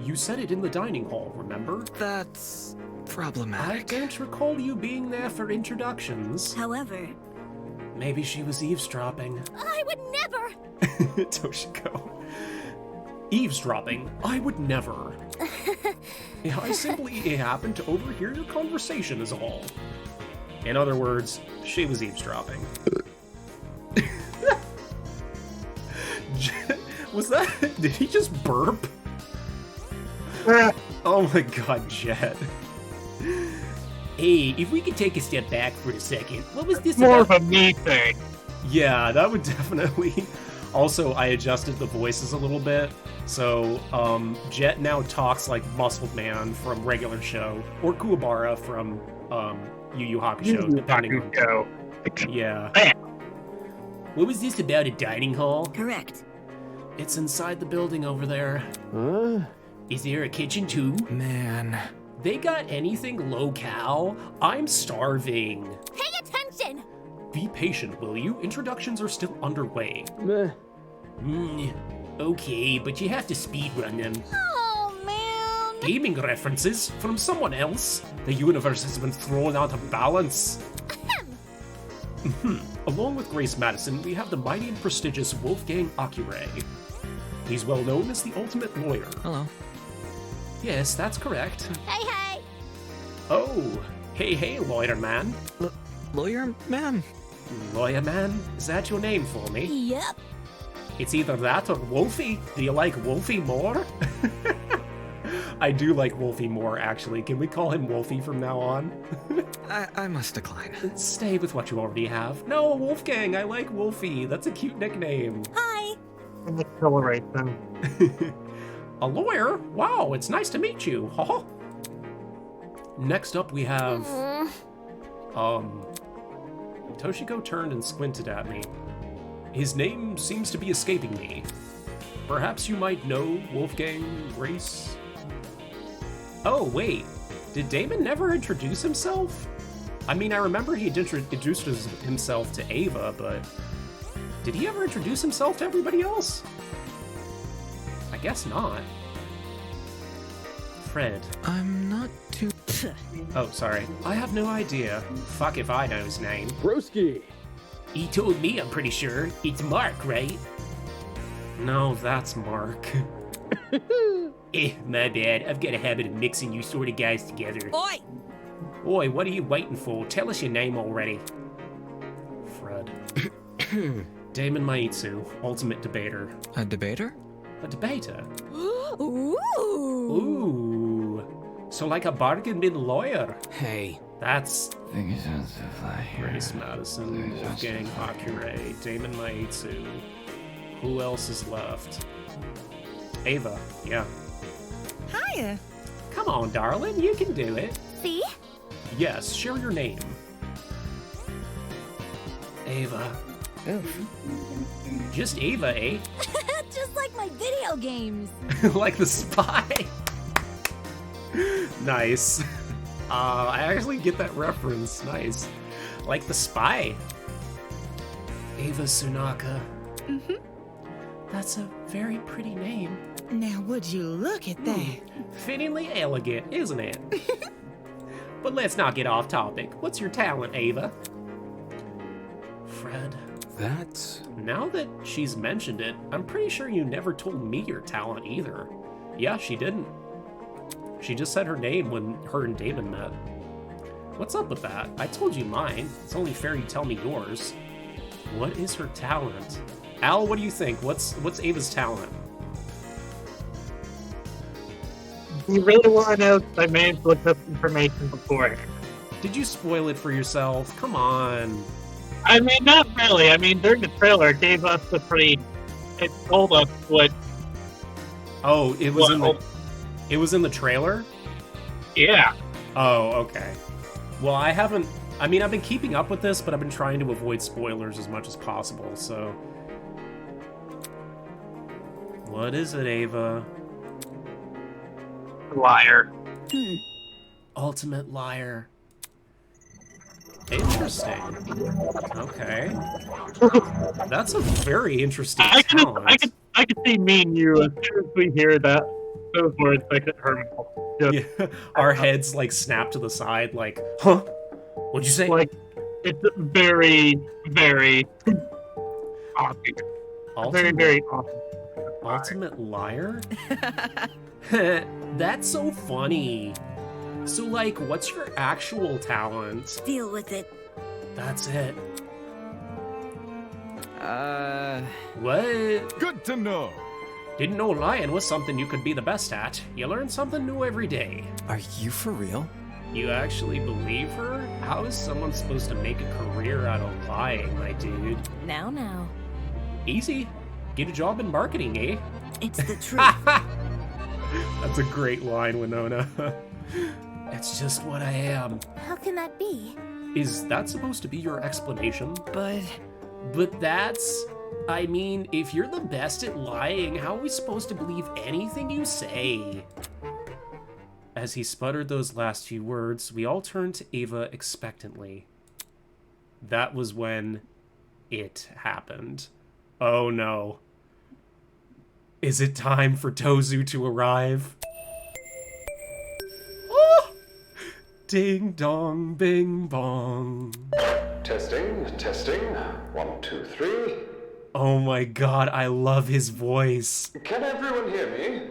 You said it in the dining hall, remember? That's I problematic. don't recall you being there for introductions. However, Maybe she was eavesdropping. I would never. Toshiko. Eavesdropping? I would never. I simply happened to overhear your conversation is all. In other words, she was eavesdropping. Was that... Did he just burp? Oh my god, Jet. Hey, if we could take a step back for a second, what was this More about? of a me thing. Yeah, that would definitely... Also, I adjusted the voices a little bit, so Jet now talks like Muscle Man from regular show, or Kuwabara from Yu Yu Hakusho, depending on... Show. Yeah. What was this about, a dining hall? correct. It's inside the building over there. Huh? Is there a kitchen too? Man. They got anything low-cal? I'm starving. Pay attention. Be patient, will you? Introductions are still underway. Meh. Okay, but you have to speedrun them. Oh, man. Gaming references from someone else. The universe has been thrown out of balance. Along with Grace Madison, we have the mighty and prestigious Wolfgang Akure. He's well known as the ultimate lawyer. Hello. Yes, that's correct. Hey. Oh, hey, lawyer man. Lawyer man? Lawyer man, is that your name for me? Yep. It's either that or Wolfie. Do you like Wolfie more? I do like Wolfie more, actually. Can we call him Wolfie from now on? I must decline. Stay with what you already have. No, Wolfgang, I like Wolfie. That's a cute nickname. Hi. Acceleration. A lawyer? Wow, it's nice to meet you. Haha. Next up we have... Toshiko turned and squinted at me. His name seems to be escaping me. Perhaps you might know Wolfgang Grace? Oh, wait. Did Damon never introduce himself? I mean, I remember he introduced himself to Ava, but... Did he ever introduce himself to everybody else? I guess not. Fred. I'm not too... Oh, sorry. I have no idea. Fuck if I know his name. Broski. He told me, I'm pretty sure. It's Mark, right? No, that's Mark. My bad. I've got a habit of mixing you sort of guys together. Oi. Oi, what are you waiting for? Tell us your name already. Fred. Damon Maitsu, ultimate debater. A debater? A debater? Ooh. Ooh. So like a bargain bin lawyer. Hey. That's Think it sounds to fly here. Grace Madison, Wolfgang Akure, Damon Maitsu. Who else is left? Ava, yeah. Hiya. Come on, darling, you can do it. See? Yes, share your name. Ava. Just Ava, eh? Just like my video games. Like the spy. Nice. I actually get that reference. Nice. Like the spy. Ava Sunaka. That's a very pretty name. Now, would you look at that? Fittingly elegant, isn't it? But let's not get off topic. What's your talent, Ava? Fred. That's... Now that she's mentioned it, I'm pretty sure you never told me your talent either. Yeah, she didn't. She just said her name when her and Damon met. What's up with that? I told you mine. It's only fair you tell me yours. What is her talent? Al, what do you think? What's Ava's talent? You really want to know? I managed to look up information before. Did you spoil it for yourself? Come on. I mean, not really. I mean, during the trailer, it gave us the pretty... It told us what... Oh, it was It was in the trailer? Yeah. Oh, okay. Well, I haven't I mean, I've been keeping up with this, but I've been trying to avoid spoilers as much as possible, so... What is it, Ava? Liar. Ultimate liar. Interesting. Okay. That's a very interesting talent. I could see me and you as soon as we hear those words, like her. Yeah. Our heads like snap to the side, like, huh? What'd you say? Like, it's very, very awesome. Very, very awesome. Ultimate liar? That's so funny. So, like, what's your actual talent? Deal with it. That's it. What? Good to know. Didn't know lying was something you could be the best at. You learn something new every day. Are you for real? You actually believe her? How is someone supposed to make a career out of lying, my dude? Now. Easy. Get a job in marketing, eh? It's the truth. That's a great line, Winona. It's just what I am. How can that be? Is that supposed to be your explanation? But that's... I mean, if you're the best at lying, how are we supposed to believe anything you say? As he sputtered those last few words, we all turned to Ava expectantly. That was when it happened. Oh no. Is it time for Tozu to arrive? Oh! Ding dong, bing bong. Testing. 1, 2, 3. Oh my god, I love his voice. Can everyone hear me?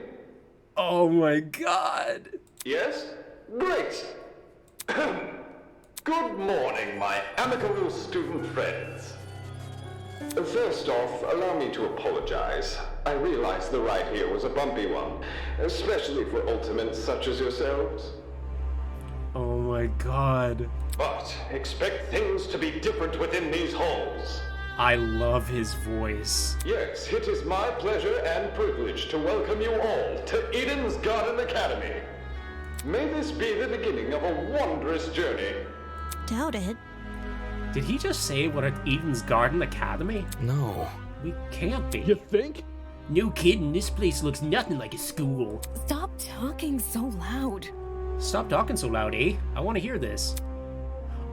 Oh my god. Yes? Great! Good morning, my amicable student friends. First off, allow me to apologize. I realize the ride here was a bumpy one, especially for ultimates such as yourselves. Oh my god. But expect things to be different within these halls. I love his voice. Yes, it is my pleasure and privilege to welcome you all to Eden's Garden Academy. May this be the beginning of a wondrous journey. Doubt it. Did he just say we're at Eden's Garden Academy? No. We can't be. You think? No kidding, this place looks nothing like a school. Stop talking so loud. Stop talking so loud, eh? I want to hear this.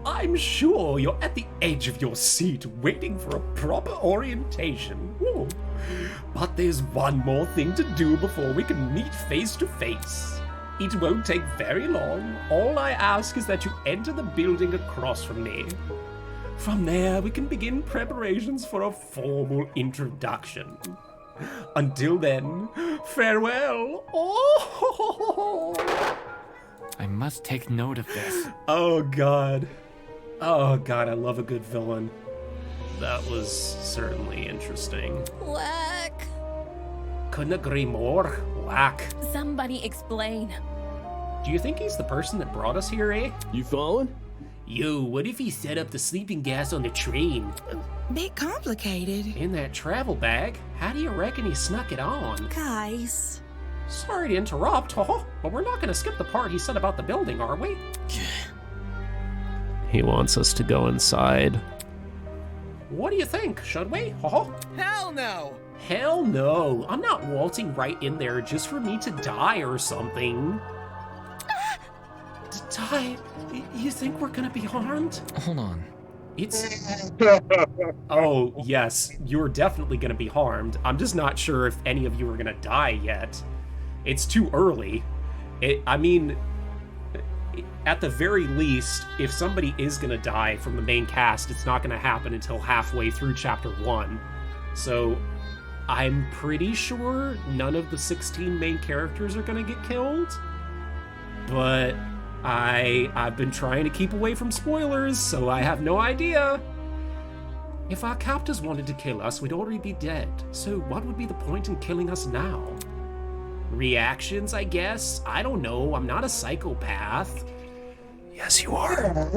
I'm sure you're at the edge of your seat waiting for a proper orientation. Ooh. But there's one more thing to do before we can meet face to face. It won't take very long. All I ask is that you enter the building across from me. From there, we can begin preparations for a formal introduction. Until then, farewell. Oh! I must take note of this. Oh god. Oh god, I love a good villain. That was certainly interesting. Whack. Couldn't agree more. Whack. Somebody explain. Do you think he's the person that brought us here, eh? You following? Yo, what if he set up the sleeping gas on the train? Bit complicated. In that travel bag? How do you reckon he snuck it on? Guys. Sorry to interrupt, but we're not gonna skip the part he said about the building, are we? He wants us to go inside. What do you think? Should we? hell no! Hell no. I'm not waltzing right in there just for me to die or something. To die? You think we're gonna be harmed? Hold on. It's... Oh, yes. You're definitely gonna be harmed. I'm just not sure if any of you are gonna die yet. It's too early. I mean, at the very least, if somebody is gonna die from the main cast, it's not gonna happen until halfway through Chapter 1. So, I'm pretty sure none of the 16 main characters are gonna get killed. But I've been trying to keep away from spoilers, so I have no idea. If our captors wanted to kill us, we'd already be dead. So what would be the point in killing us now? Reactions, I guess? I don't know. I'm not a psychopath. Yes, you are.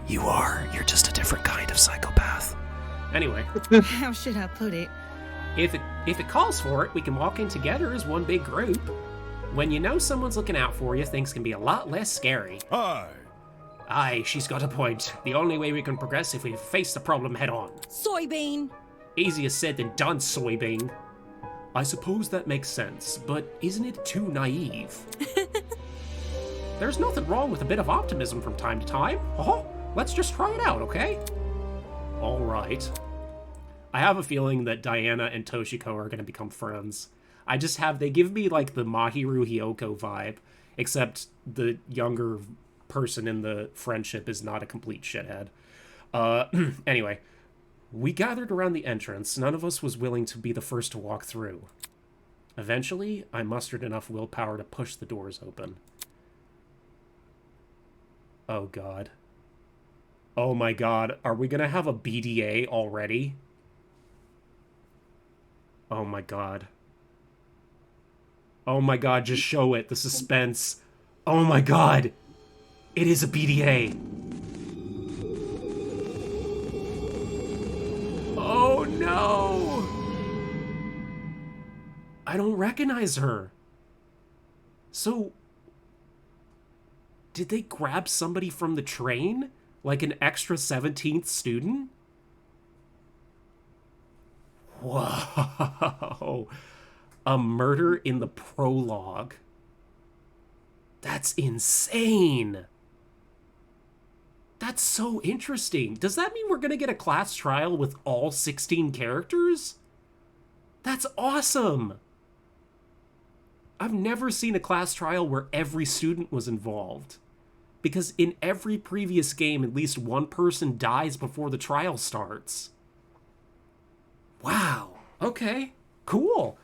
You are. You're just a different kind of psychopath. Anyway. How should I put it? If it calls for it, we can walk in together as one big group. When you know someone's looking out for you, things can be a lot less scary. Aye. Aye, she's got a point. The only way we can progress if we face the problem head on. Soybean. Easier said than done, soybean. I suppose that makes sense, but isn't it too naive? There's nothing wrong with a bit of optimism from time to time. Let's just try it out, okay? All right. I have a feeling that Diana and Toshiko are going to become friends. They give me like the Mahiru Hyoko vibe, except the younger person in the friendship is not a complete shithead. Anyway, we gathered around the entrance. None of us was willing to be the first to walk through. Eventually, I mustered enough willpower to push the doors open. Oh god. Oh my god, are we gonna have a BDA already? Oh my god. Oh my god, just show it, the suspense. Oh my god! It is a BDA! Oh no! I don't recognize her. So, did they grab somebody from the train? Like an extra 17th student? Whoa. A murder in the prologue. That's insane. That's so interesting. Does that mean we're gonna get a class trial with all 16 characters? That's awesome. I've never seen a class trial where every student was involved. Because in every previous game, at least one person dies before the trial starts. Wow. Okay. Cool.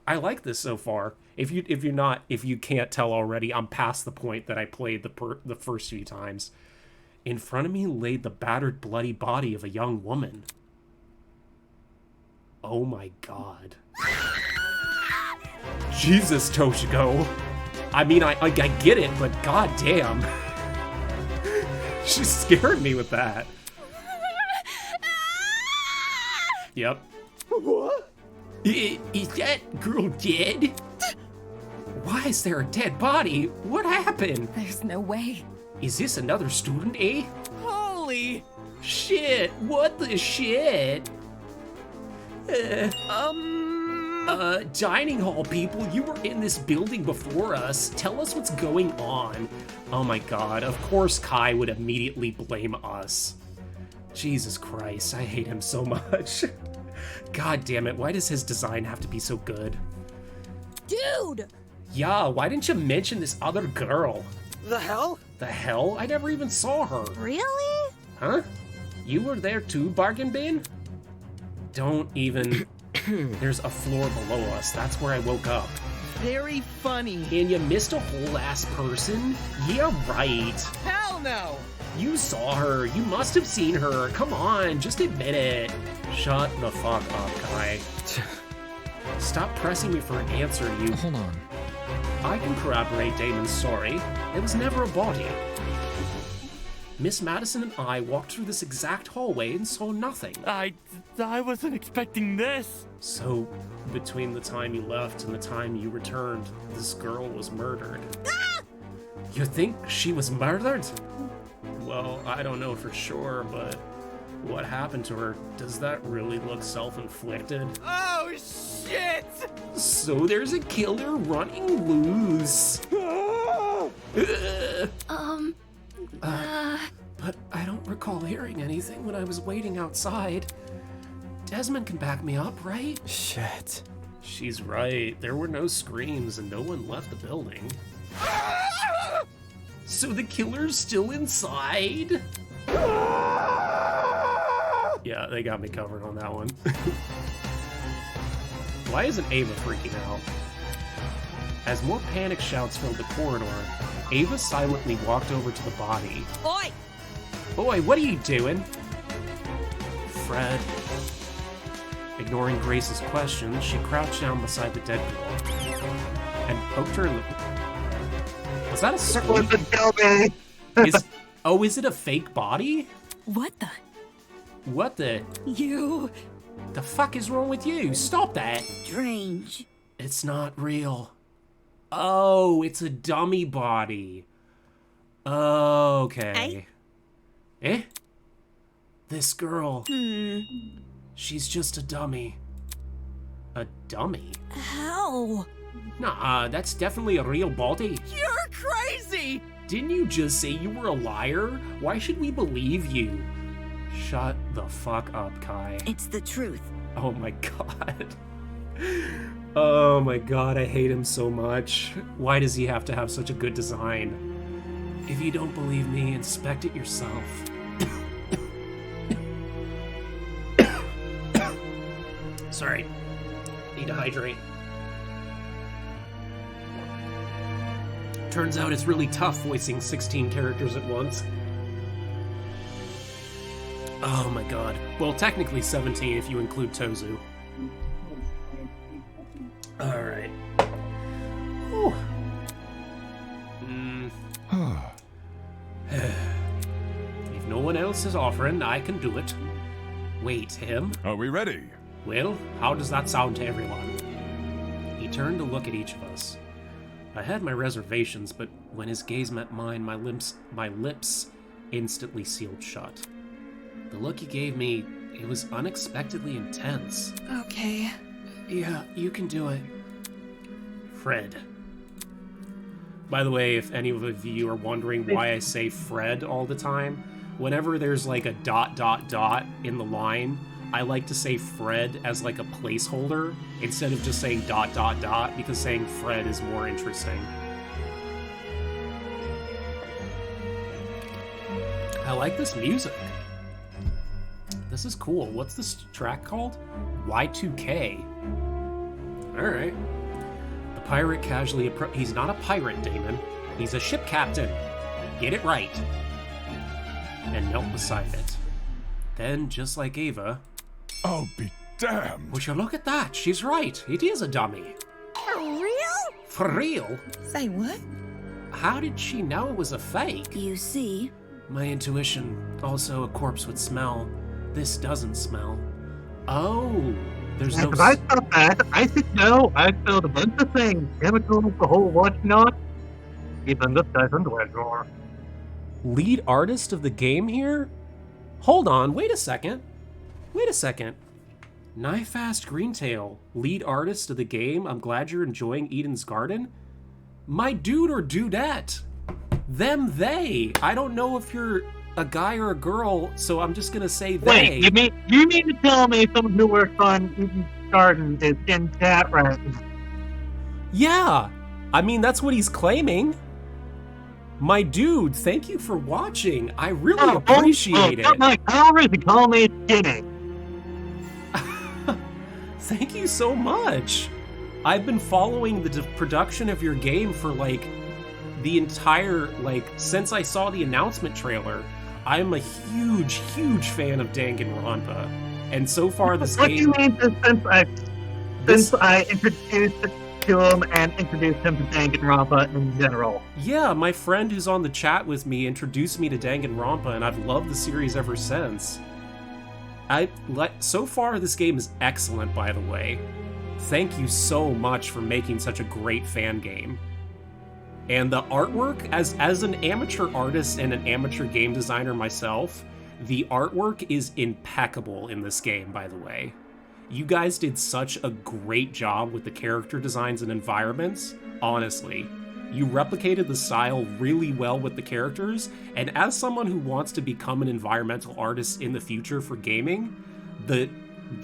I like this so far. If you can't tell already, I'm past the point that I played the first few times. In front of me laid the battered, bloody body of a young woman. Oh my god. Jesus, Toshiko. I mean, I get it, but goddamn. She scared me with that. Yep. What? Is that girl dead? Why is there a dead body? What happened? There's no way. Is this another student, eh? Holy! Shit, what the shit? Dining hall people, you were in this building before us. Tell us what's going on. Oh my god, of course Kai would immediately blame us. Jesus Christ, I hate him so much. God damn it, why does his design have to be so good? Dude! Yeah, why didn't you mention this other girl? The hell? The hell? I never even saw her. Really? Huh? You were there too, Bargain Bin? Don't even... There's a floor below us. That's where I woke up. Very funny. And you missed a whole ass person? Yeah, right. Hell no! You saw her. You must have seen her. Come on, just admit it. Shut the fuck up, Kai. Stop pressing me for an answer, you... Hold on. I can corroborate Damon's story. It was never a body. Miss Madison and I walked through this exact hallway and saw nothing. I wasn't expecting this. So, between the time you left and the time you returned, this girl was murdered. Ah! You think she was murdered? Well, I don't know for sure, but what happened to her, does that really look self-inflicted? Oh, shit! So there's a killer running loose. But I don't recall hearing anything when I was waiting outside. Desmond can back me up, right? Shit. She's right. There were no screams and no one left the building. So the killer's still inside? Yeah, they got me covered on that one. Why isn't Ava freaking out? As more panic shouts filled the corridor, Ava silently walked over to the body. Oi! Oi, what are you doing? Fred. Ignoring Grace's question, she crouched down beside the dead girl and poked her in the... Was that a squeak? Is it a fake body? What the? What the? You... The fuck is wrong with you? Stop that! Strange. It's not real. Oh, it's a dummy body. Okay. Eh? This girl. She's just a dummy. A dummy? How? Nah, that's definitely a real body. You're crazy! Didn't you just say you were a liar? Why should we believe you? Shut the fuck up, Kai. It's the truth. Oh my god. Oh my god, I hate him so much. Why does he have to have such a good design? If you don't believe me, inspect it yourself. Sorry. Need to hydrate. Turns out it's really tough voicing 16 characters at once. Oh my god. Well, technically 17 if you include Tozu. Alright. If no one else is offering, I can do it. Wait, him? Are we ready? Well, how does that sound to everyone? He turned to look at each of us. I had my reservations, but when his gaze met mine, my lips instantly sealed shut. The look he gave me, it was unexpectedly intense. Okay. Yeah, you can do it. Fred. By the way, if any of you are wondering why I say Fred all the time, whenever there's like a ... in the line, I like to say Fred as like a placeholder instead of just saying ... because saying Fred is more interesting. I like this music. This is cool. What's this track called? Y2K. Alright. The pirate casually he's not a pirate, Damon. He's a ship captain. Get it right. And knelt beside it. Then, just like Ava... Oh, be damned! Would you look at that? She's right. It is a dummy. For real? For real? Say what? How did she know it was a fake? You see? My intuition. Also, a corpse would smell. This doesn't smell. Oh, there's no... I thought that. I think no. I filled a bunch of things. Chemicals, the whole whatnot. Even this guy's underwear drawer. Lead artist of the game here? Hold on, wait a second. Wait a second. NifastGreentail, lead artist of the game. I'm glad you're enjoying Eden's Garden. My dude or dudette. Them, they. I don't know if you're a guy or a girl, so I'm just gonna say they. Wait, you mean to tell me someone who works on Eden's Garden is in chat right now? Yeah, I mean, that's what he's claiming. My dude, thank you for watching. I really appreciate it. My calories and call me skinny. Thank you so much. I've been following the production of your game for like the entire, since I saw the announcement trailer. I'm a huge, huge fan of Danganronpa. And so far this game... What do you mean since I introduced it to him and introduced him to Danganronpa in general? Yeah, my friend who's on the chat with me introduced me to Danganronpa, and I've loved the series ever since. So far, this game is excellent, by the way. Thank you so much for making such a great fan game. And the artwork, as an amateur artist and an amateur game designer myself, the artwork is impeccable in this game, by the way. You guys did such a great job with the character designs and environments, honestly. You replicated the style really well with the characters, and as someone who wants to become an environmental artist in the future for gaming, the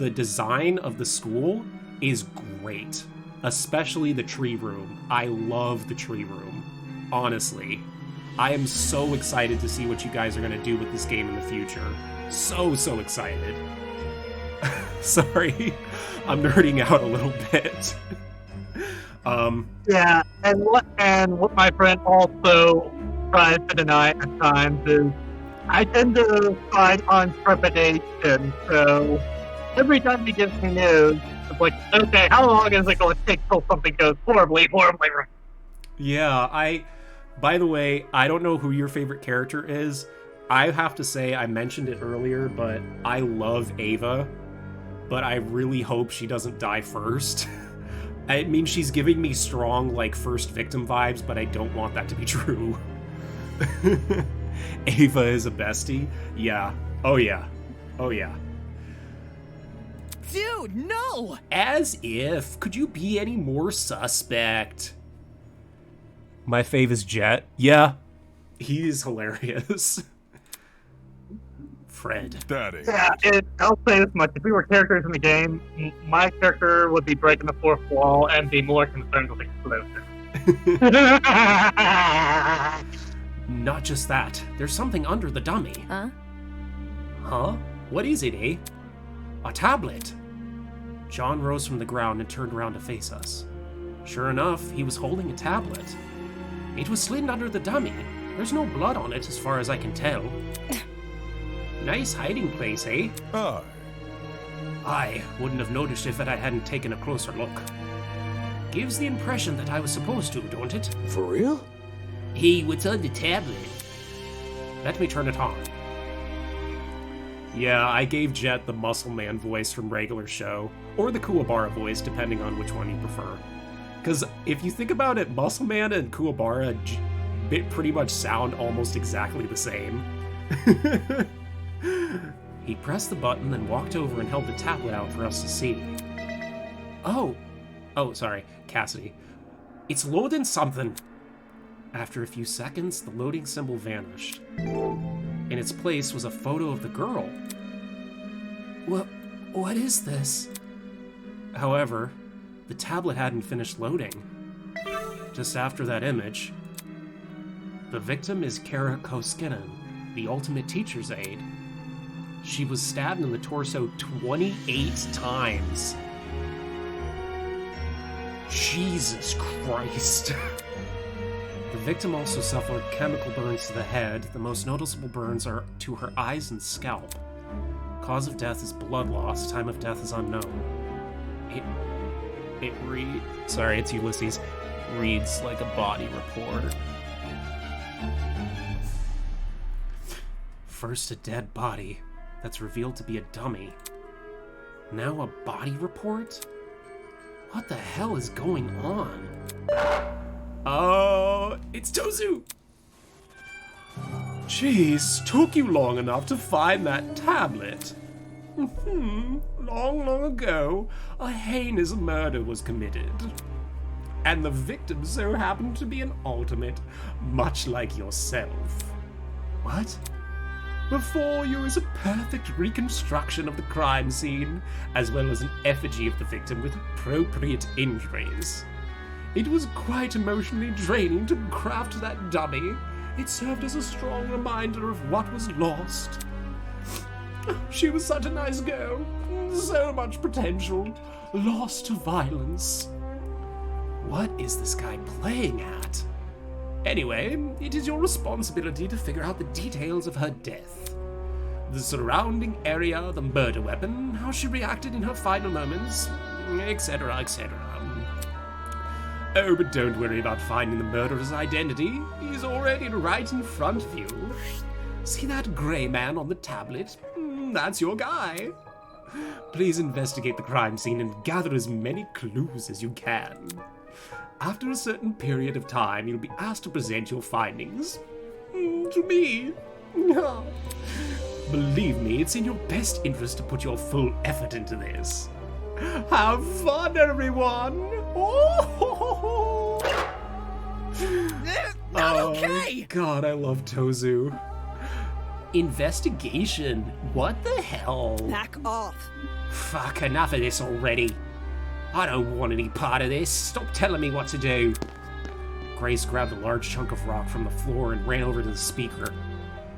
design of the school is great. Especially the tree room. I love the tree room. Honestly. I am so excited to see what you guys are going to do with this game in the future. So excited. Sorry, I'm nerding out a little bit. Yeah, and what my friend also tries to deny at times is I tend to find on trepidation, so every time he gives me news, it's like, okay, how long is it going to take till something goes horribly wrong? Yeah, by the way, I don't know who your favorite character is. I have to say, I mentioned it earlier, but I love Ava, but I really hope she doesn't die first. I mean, she's giving me strong, like, first victim vibes, but I don't want that to be true. Ava is a bestie? Yeah. Oh, yeah. Oh, yeah. Dude, no! As if. Could you be any more suspect? My fave is Jet. Yeah. He's hilarious. Fred. Daddy. Yeah, I'll say this much. If we were characters in the game, my character would be breaking the fourth wall and be more concerned with explosives. Not just that. There's something under the dummy. Huh? Huh? What is it, eh? A tablet. John rose from the ground and turned around to face us. Sure enough, he was holding a tablet. It was slid under the dummy. There's no blood on it as far as I can tell. Nice hiding place, eh? Aye. I wouldn't have noticed if I hadn't taken a closer look. Gives the impression that I was supposed to, don't it? For real? Hey, what's on the tablet? Let me turn it on. Yeah, I gave Jet the Muscle Man voice from regular show, or the Kuwabara voice, depending on which one you prefer. Because if you think about it, Muscle Man and Kuwabara pretty much sound almost exactly the same. He pressed the button, then walked over and held the tablet out for us to see. Oh, sorry, Cassidy. It's loading something. After a few seconds, the loading symbol vanished. In its place was a photo of the girl. What is this? However, the tablet hadn't finished loading. Just after that image, the victim is Kara Koskinen, the ultimate teacher's aide. She was stabbed in the torso 28 times. Jesus Christ. The victim also suffered chemical burns to the head. The most noticeable burns are to her eyes and scalp. Cause of death is blood loss. Time of death is unknown. Sorry, it's Ulysses. Reads like a body report. First a dead body that's revealed to be a dummy. Now a body report? What the hell is going on? Oh, it's Tozu! Jeez, took you long enough to find that tablet. Long ago, a heinous murder was committed. And the victim so happened to be an ultimate, much like yourself. What? Before you is a perfect reconstruction of the crime scene, as well as an effigy of the victim with appropriate injuries. It was quite emotionally draining to craft that dummy. It served as a strong reminder of what was lost. She was such a nice girl, so much potential, lost to violence. What is this guy playing at? Anyway, it is your responsibility to figure out the details of her death. The surrounding area, the murder weapon, how she reacted in her final moments, etc., etc. Oh, but don't worry about finding the murderer's identity. He's already right in front of you. See that gray man on the tablet? That's your guy. Please investigate the crime scene and gather as many clues as you can. After a certain period of time, you'll be asked to present your findings. To me. Believe me, it's in your best interest to put your full effort into this. Have fun, everyone! Oh! Not okay! God, I love Tozu. Investigation? What the hell? Back off. Fuck, enough of this already. I don't want any part of this. Stop telling me what to do. Grace grabbed a large chunk of rock from the floor and ran over to the speaker.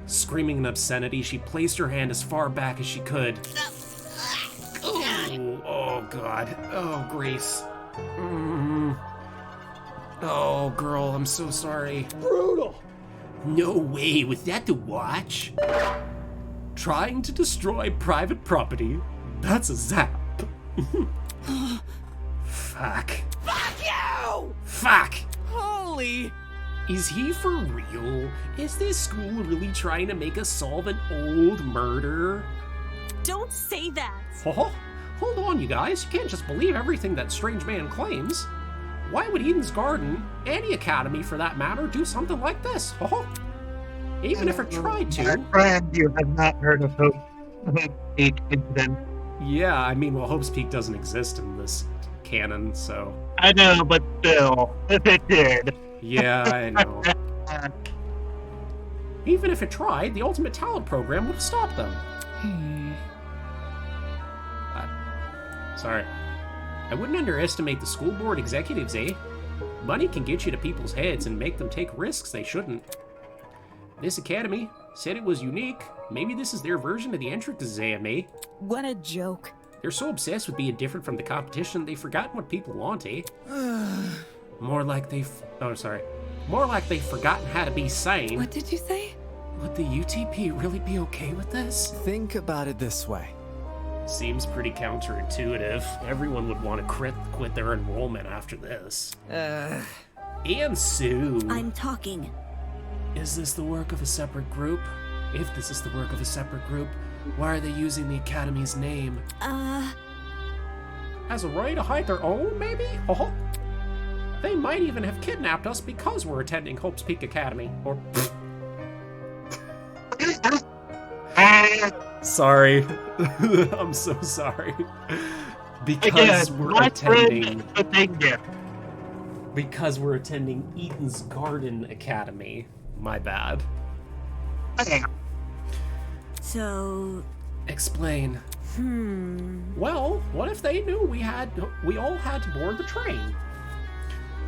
Screaming an obscenity, she placed her hand as far back as she could. Oh, God. Oh, Grace. Oh, girl, I'm so sorry. Brutal! No way, was that to watch? Trying to destroy private property? That's a zap. Fuck. Fuck you! Fuck! Holy... Is he for real? Is this school really trying to make us solve an old murder? Don't say that. Huh? hold on, you guys. You can't just believe everything that strange man claims. Why would Eden's Garden, any academy for that matter, do something like this? Even if it tried to. My friend, you have not heard of Hope Peak incident. Yeah, I mean, well, Hope's Peak doesn't exist in this canon, so. I know, but still, if it did. Yeah, I know. Even if it tried, the Ultimate Talent Program would have stopped them. Sorry. I wouldn't underestimate the school board executives, eh? Money can get you to people's heads and make them take risks they shouldn't. This academy said it was unique. Maybe this is their version of the entrance exam, eh? What a joke. They're so obsessed with being different from the competition, they've forgotten what people want, eh? More like they've forgotten how to be sane. What did you say? Would the UTP really be okay with this? Think about it this way. Seems pretty counterintuitive. Everyone would want to quit their enrollment after this. And Sue. I'm talking. Is this the work of a separate group? If this is the work of a separate group, why are they using the Academy's name? As a way to hide their own, maybe? They might even have kidnapped us because we're attending Hope's Peak Academy. Or... Sorry. I'm so sorry. Because we're attending... Because we're attending Eden's Garden Academy. My bad. So... Explain. Well, what if they knew we all had to board the train?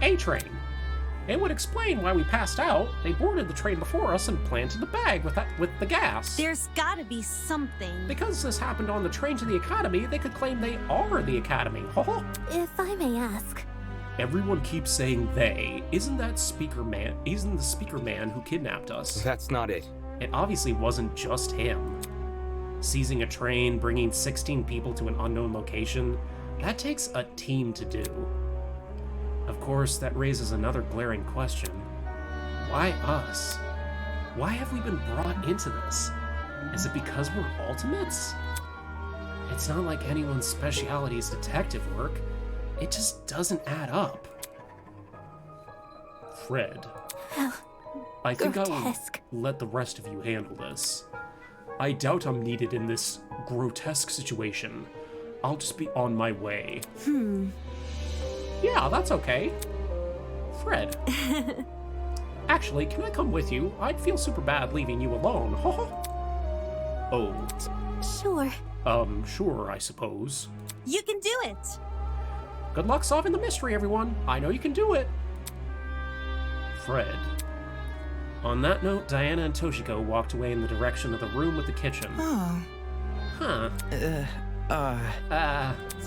A train. It would explain why we passed out. They boarded the train before us and planted the bag with the gas. There's gotta be something. Because this happened on the train to the Academy, they could claim they are the Academy. If I may ask. Everyone keeps saying they. Isn't the speaker man who kidnapped us? That's not it. It obviously wasn't just him. Seizing a train, bringing 16 people to an unknown location, that takes a team to do. Of course, that raises another glaring question. Why us? Why have we been brought into this? Is it because we're ultimates? It's not like anyone's specialty is detective work. It just doesn't add up. Fred, I think I will let the rest of you handle this. I doubt I'm needed in this grotesque situation. I'll just be on my way. Yeah, that's okay. Fred. Actually, can I come with you? I'd feel super bad leaving you alone. Oh. Sure. Sure, I suppose. You can do it. Good luck solving the mystery, everyone. I know you can do it. Fred. On that note, Diana and Toshiko walked away in the direction of the room with the kitchen. Huh.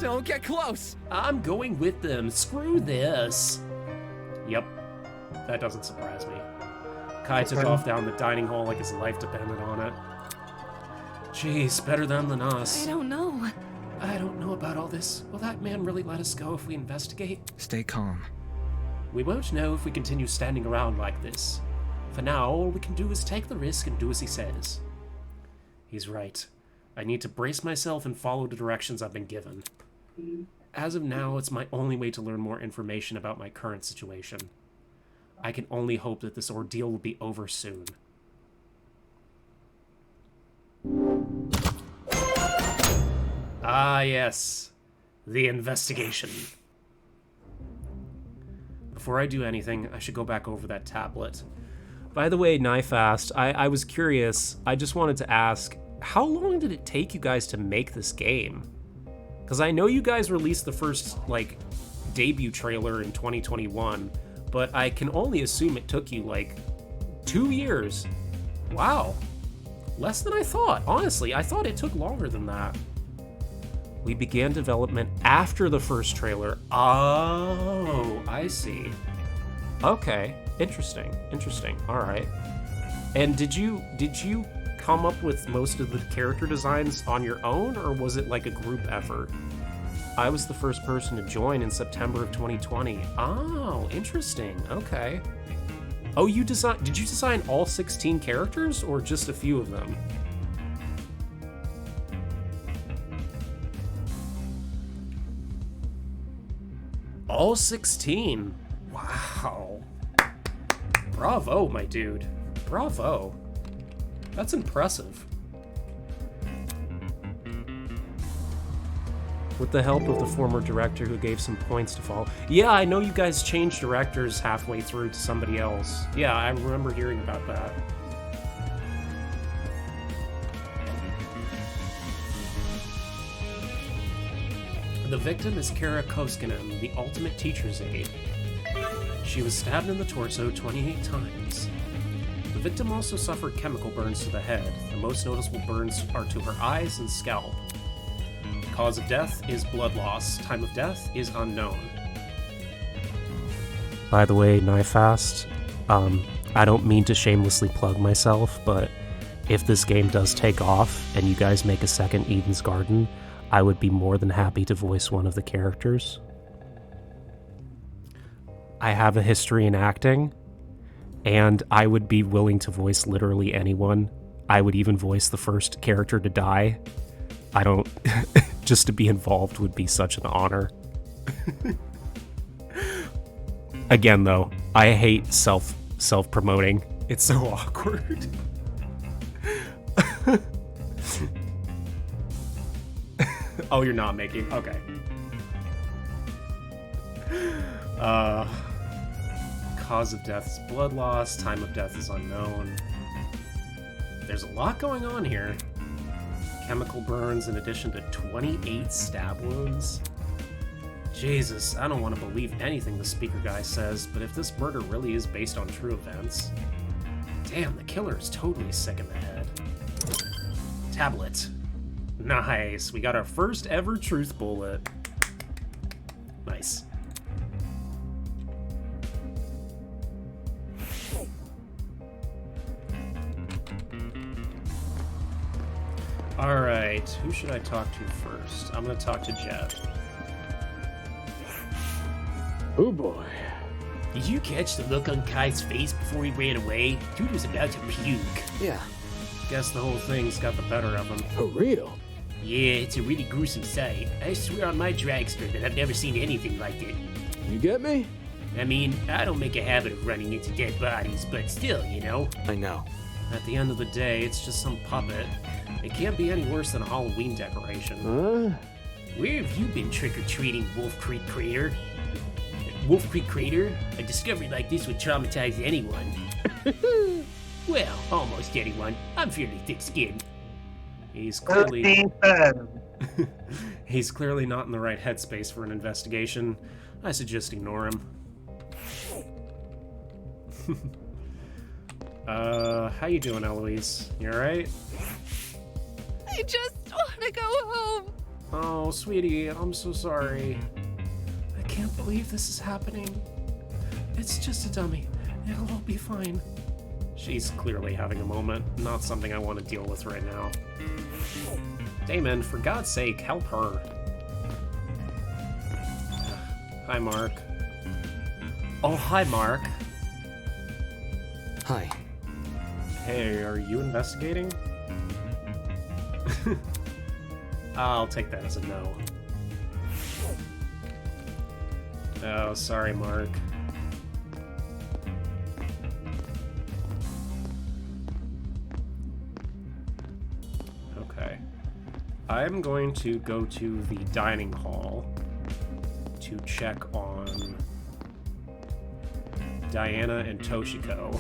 Don't get close! I'm going with them. Screw this. Yep. That doesn't surprise me. Kai took off down the dining hall like his life depended on it. Jeez, better them than us. I don't know. I don't know about all this. Will that man really let us go if we investigate? Stay calm. We won't know if we continue standing around like this. For now, all we can do is take the risk and do as he says. He's right. I need to brace myself and follow the directions I've been given. As of now, it's my only way to learn more information about my current situation. I can only hope that this ordeal will be over soon. Ah, yes. The investigation. Before I do anything, I should go back over that tablet. By the way, Nifast, I was curious. I just wanted to ask, how long did it take you guys to make this game? Because I know you guys released the first, debut trailer in 2021, but I can only assume it took you, 2 years. Wow. Less than I thought. Honestly, I thought it took longer than that. We began development after the first trailer. Oh, I see. Okay, interesting. All right. And did you come up with most of the character designs on your own, or was it like a group effort? I was the first person to join in September of 2020. Oh, interesting. Okay. Oh, did you design all 16 characters or just a few of them? All 16. Wow. Bravo, my dude. Bravo. That's impressive. With the help of the former director who gave some points to follow. Yeah, I know you guys changed directors halfway through to somebody else. Yeah, I remember hearing about that. The victim is Kara Koskinen, the ultimate teacher's aide. She was stabbed in the torso 28 times. The victim also suffered chemical burns to the head. The most noticeable burns are to her eyes and scalp. Cause of death is blood loss. Time of death is unknown. By the way, Nifast, I don't mean to shamelessly plug myself, but if this game does take off and you guys make a second Eden's Garden, I would be more than happy to voice one of the characters. I have a history in acting, and I would be willing to voice literally anyone. I would even voice the first character to die. I don't... just to be involved would be such an honor. Again, though, I hate self-promoting. It's so awkward. Oh, you're not making... Okay. Cause of death is blood loss. Time of death is unknown. There's a lot going on here. Chemical burns in addition to 28 stab wounds. Jesus, I don't want to believe anything the speaker guy says, but if this murder really is based on true events... Damn, the killer is totally sick in the head. Tablet. Nice, we got our first ever truth bullet. Nice. Alright, who should I talk to first? I'm gonna talk to Jet. Oh boy. Did you catch the look on Kai's face before he ran away? Dude was about to puke. Yeah. Guess the whole thing's got the better of him. For real? Yeah, it's a really gruesome sight. I swear on my dragster that I've never seen anything like it. You get me? I mean, I don't make a habit of running into dead bodies, but still, you know? I know. At the end of the day, it's just some puppet. It can't be any worse than a Halloween decoration. Huh? Where have you been trick-or-treating, Wolf Creek Crater? Wolf Creek Crater? A discovery like this would traumatize anyone. Well, almost anyone. I'm fairly thick-skinned. He's clearly... He's clearly not in the right headspace for an investigation. I suggest ignore him. How you doing, Eloise? You alright? I just want to go home. Oh, sweetie, I'm so sorry. I can't believe this is happening. It's just a dummy. It'll all be fine. She's clearly having a moment. Not something I want to deal with right now. Damon, for God's sake, help her. Hi, Mark. Oh, hi, Mark. Hi. Hey, are you investigating? I'll take that as a no. Oh, sorry, Mark. Okay. I'm going to go to the dining hall to check on Diana and Toshiko.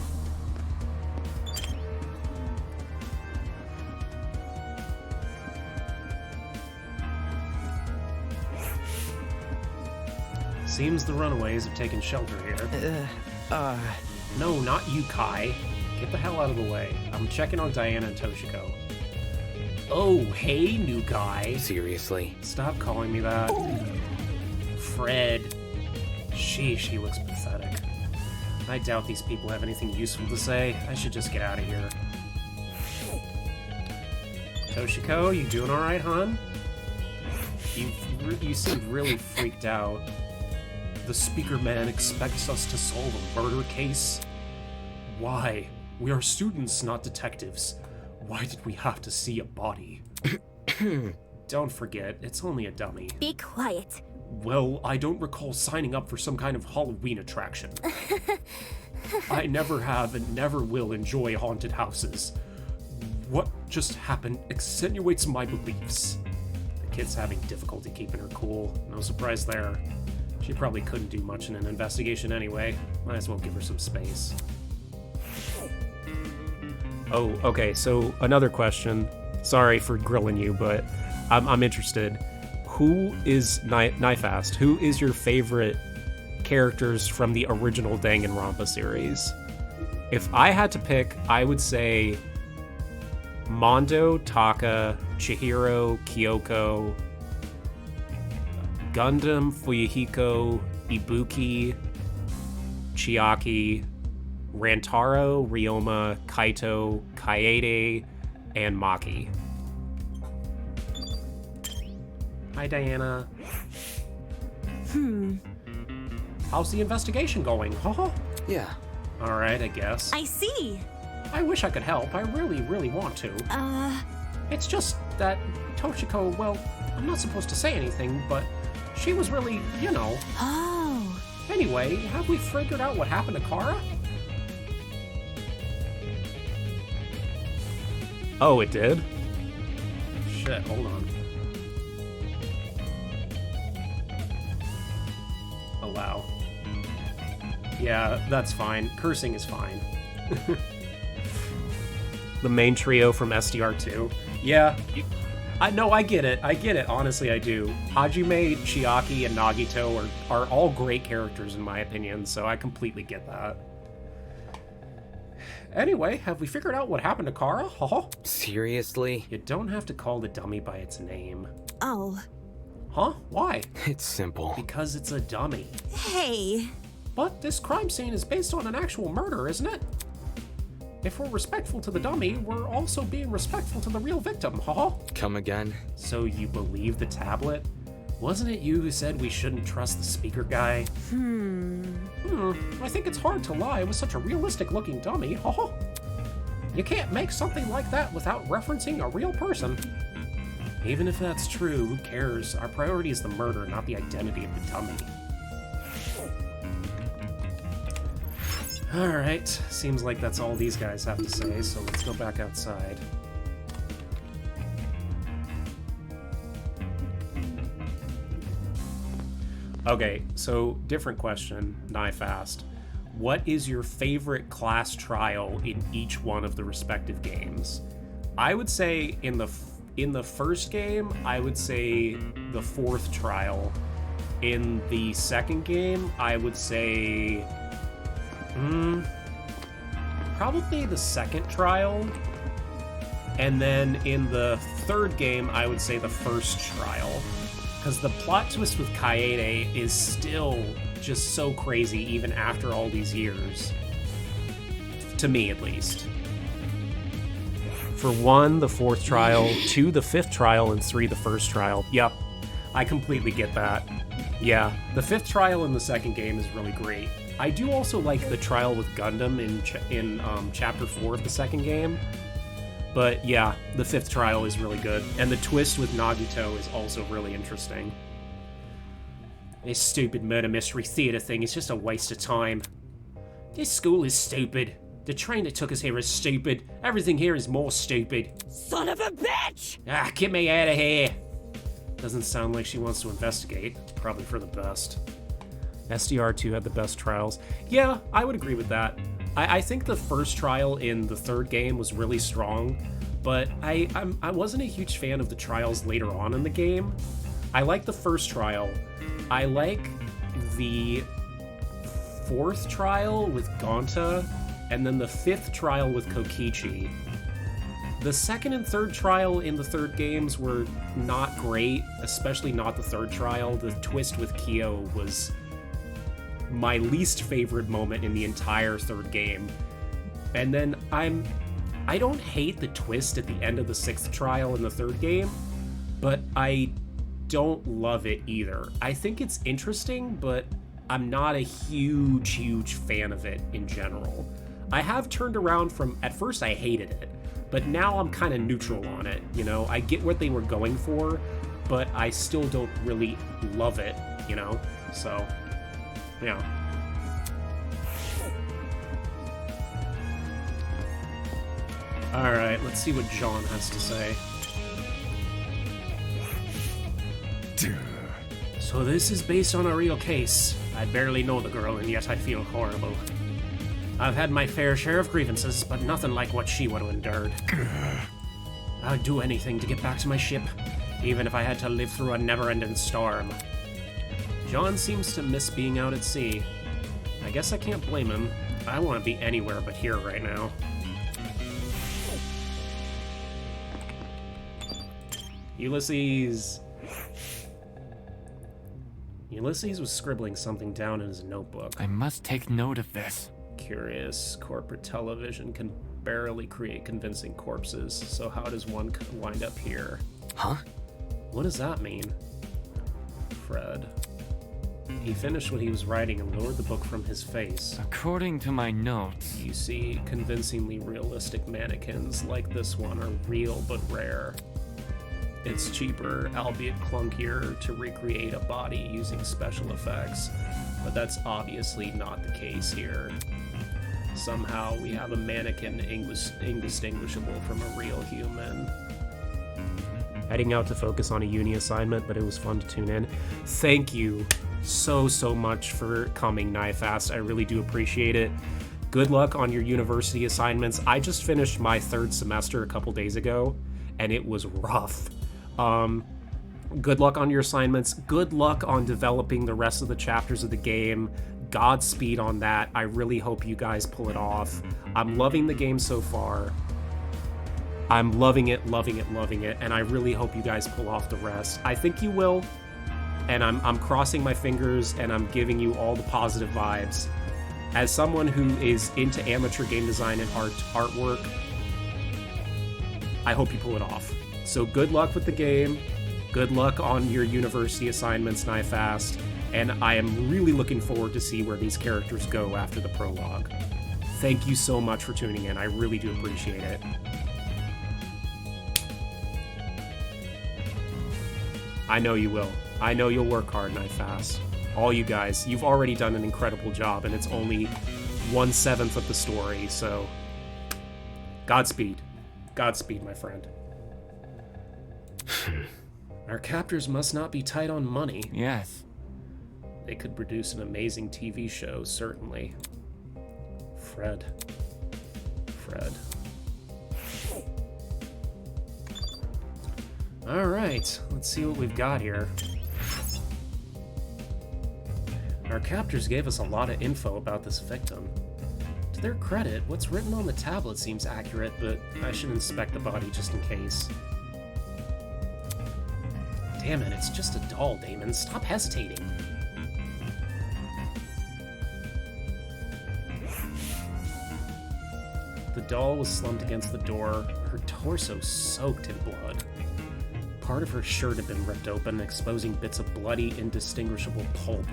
Seems the runaways have taken shelter here. No, not you, Kai. Get the hell out of the way. I'm checking on Diana and Toshiko. Oh, hey, new guy. Seriously? Stop calling me that. Fred. Sheesh, he looks pathetic. I doubt these people have anything useful to say. I should just get out of here. Toshiko, you doing alright, hon? You seemed really freaked out. The speaker man expects us to solve a murder case? Why? We are students, not detectives. Why did we have to see a body? Don't forget, it's only a dummy. Be quiet. Well, I don't recall signing up for some kind of Halloween attraction. I never have and never will enjoy haunted houses. What just happened extenuates my beliefs. The kid's having difficulty keeping her cool. No surprise there. She probably couldn't do much in an investigation anyway. Might as well give her some space. Oh, okay, so another question. Sorry for grilling you, but I'm interested. Who is Nifast? Who is your favorite characters from the original Danganronpa series? If I had to pick, I would say Mondo, Taka, Chihiro, Kyoko, Gundam, Fuyuhiko, Ibuki, Chiaki, Rantaro, Ryoma, Kaito, Kaede, and Maki. Hi, Diana. How's the investigation going? Huh? Yeah. Alright, I guess. I see. I wish I could help. I really, really want to. It's just that Toshiko, well, I'm not supposed to say anything, but she was really, you know. Oh. Anyway, have we figured out what happened to Kara? Oh, it did? Shit, hold on. Allow. Yeah, that's fine. Cursing is fine. The main trio from SDR2. Yeah, I get it. I get it. Honestly, I do. Hajime, Chiaki, and Nagito are all great characters in my opinion, so I completely get that. Anyway, have we figured out what happened to Kara? Huh? Seriously? You don't have to call the dummy by its name. Oh. Huh? Why? It's simple. Because it's a dummy. Hey. But this crime scene is based on an actual murder, isn't it? If we're respectful to the dummy, we're also being respectful to the real victim, huh? Come again? So you believe the tablet? Wasn't it you who said we shouldn't trust the speaker guy? I think it's hard to lie with such a realistic-looking dummy, huh? You can't make something like that without referencing a real person. Even if that's true, who cares? Our priority is the murder, not the identity of the dummy. Alright, seems like that's all these guys have to say, so let's go back outside. Okay, so different question, Nifast. What is your favorite class trial in each one of the respective games? I would say in the first game, I would say the fourth trial. In the second game, I would say probably the second trial. And then in the third game, I would say the first trial. Because the plot twist with Kaede is still just so crazy even after all these years. To me, at least. For 1, the fourth trial, 2, the fifth trial, and 3, the first trial. Yep, I completely get that. Yeah, the fifth trial in the second game is really great. I do also like the trial with Gundam in Chapter 4 of the second game. But yeah, the fifth trial is really good. And the twist with Nagito is also really interesting. This stupid murder mystery theater thing is just a waste of time. This school is stupid. The train that took us here is stupid. Everything here is more stupid. Son of a bitch! Ah, get me out of here! Doesn't sound like she wants to investigate. Probably for the best. SDR2 had the best trials. Yeah, I would agree with that. I think the first trial in the third game was really strong, but I wasn't a huge fan of the trials later on in the game. I like the first trial. I like the fourth trial with Gonta, and then the fifth trial with Kokichi. The second and third trial in the third games were not great, especially not the third trial. The twist with Kyo was my least favorite moment in the entire third game. And then I don't hate the twist at the end of the sixth trial in the third game, but I don't love it either. I think it's interesting, but I'm not a huge fan of it in general. I have turned around from, at first I hated it, but now I'm kind of neutral on it, you know? I get what they were going for, but I still don't really love it, you know? So, yeah. Alright, let's see what John has to say. So this is based on a real case. I barely know the girl, and yet I feel horrible. I've had my fair share of grievances, but nothing like what she would have endured. I'd do anything to get back to my ship, even if I had to live through a never-ending storm. John seems to miss being out at sea. I guess I can't blame him. I want to be anywhere but here right now. Ulysses. Ulysses was scribbling something down in his notebook. I must take note of this. Curious. Corporate television can barely create convincing corpses, so how does one wind up here? Huh? What does that mean? Fred. He finished what he was writing and lowered the book from his face. According to my notes, You see, convincingly realistic mannequins like this one are real but rare. It's cheaper, albeit clunkier, to recreate a body using special effects, but that's obviously not the case here. Somehow we have a mannequin indistinguishable from a real human. Heading out to focus on a uni assignment, but it was fun to tune in. Thank you so much for coming, Nifast. I really do appreciate it. Good luck on your university assignments. I just finished my 3rd semester a couple days ago, and it was rough. Good luck on your assignments. Good luck on developing the rest of the chapters of the game. Godspeed on that. I really hope you guys pull it off. I'm loving the game so far. I'm loving it, and I really hope you guys pull off the rest. I think you will, and I'm crossing my fingers, and I'm giving you all the positive vibes. As someone who is into amateur game design and artwork, I hope you pull it off. So good luck with the game. Good luck on your university assignments, Nifast. And I am really looking forward to see where these characters go after the prologue. Thank you so much for tuning in. I really do appreciate it. I know you will. I know you'll work hard, Nifast. All you guys, you've already done an incredible job, and it's only 1/7 of the story, so Godspeed. Godspeed, my friend. Our captors must not be tight on money. Yes. They could produce an amazing TV show, certainly. Fred. Alright, let's see what we've got here. Our captors gave us a lot of info about this victim. To their credit, what's written on the tablet seems accurate, but I should inspect the body just in case. Damn it, it's just a doll, Damon. Stop hesitating. The doll was slumped against the door, her torso soaked in blood. Part of her shirt had been ripped open, exposing bits of bloody, indistinguishable pulp.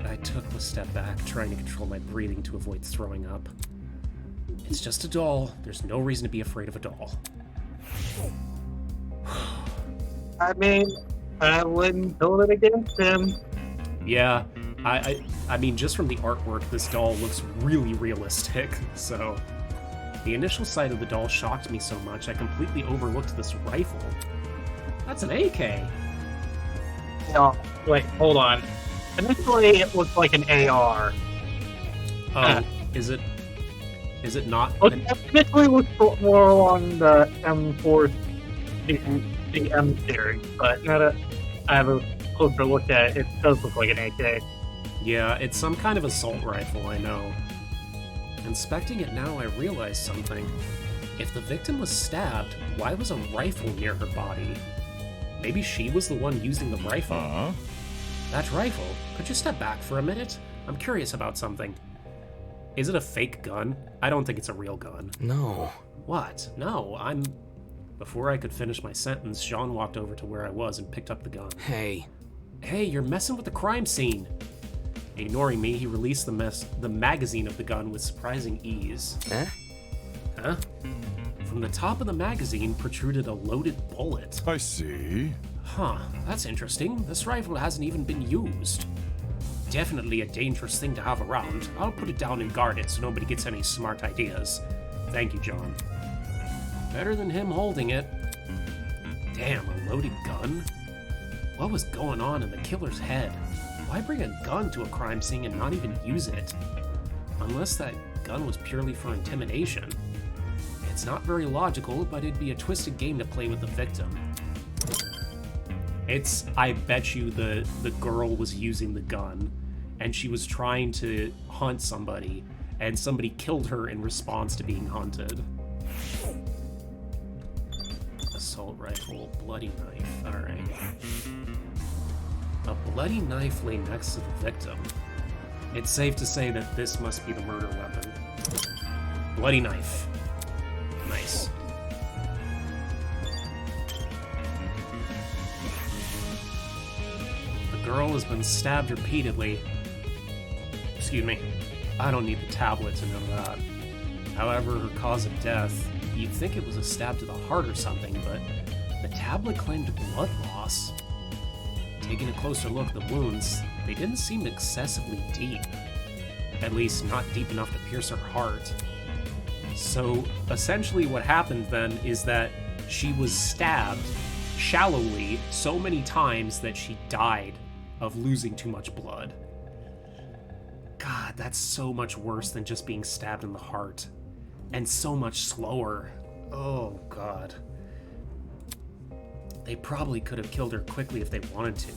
I took a step back, trying to control my breathing to avoid throwing up. It's just a doll. There's no reason to be afraid of a doll. I mean, I wouldn't hold it against him. Yeah, I mean, just from the artwork, this doll looks really realistic, so... The initial sight of the doll shocked me so much, I completely overlooked this rifle. That's an AK! No, wait, hold on. Initially, it looked like an AR. Oh, is it not? Initially, it looked more along the M4, the M series, but now that I have a closer look at it, it does look like an AK. Yeah, it's some kind of assault rifle, I know. Inspecting it now, I realize something. If the victim was stabbed, why was a rifle near her body? Maybe she was the one using the rifle. That rifle? Could you step back for a minute? I'm curious about something. Is it a fake gun? I don't think it's a real gun. No. What? No, Before I could finish my sentence, Sean walked over to where I was and picked up the gun. Hey, you're messing with the crime scene. Ignoring me, he released the magazine of the gun with surprising ease. Huh? From the top of the magazine protruded a loaded bullet. I see. Huh, that's interesting. This rifle hasn't even been used. Definitely a dangerous thing to have around. I'll put it down and guard it so nobody gets any smart ideas. Thank you, John. Better than him holding it. Damn, a loaded gun? What was going on in the killer's head? Why bring a gun to a crime scene and not even use it? Unless that gun was purely for intimidation. It's not very logical, but it'd be a twisted game to play with the victim. I bet you the girl was using the gun, and she was trying to hunt somebody, and somebody killed her in response to being hunted. Assault rifle, bloody knife, alright. A bloody knife lay next to the victim. It's safe to say that this must be the murder weapon. Bloody knife. Nice. The girl has been stabbed repeatedly. Excuse me. I don't need the tablet to know that. However, her cause of death, you'd think it was a stab to the heart or something, but the tablet claimed blood loss. Taking a closer look at the wounds, they didn't seem excessively deep. At least, not deep enough to pierce her heart. So, essentially what happened then is that she was stabbed shallowly so many times that she died of losing too much blood. God, that's so much worse than just being stabbed in the heart. And so much slower. Oh, God. They probably could have killed her quickly if they wanted to.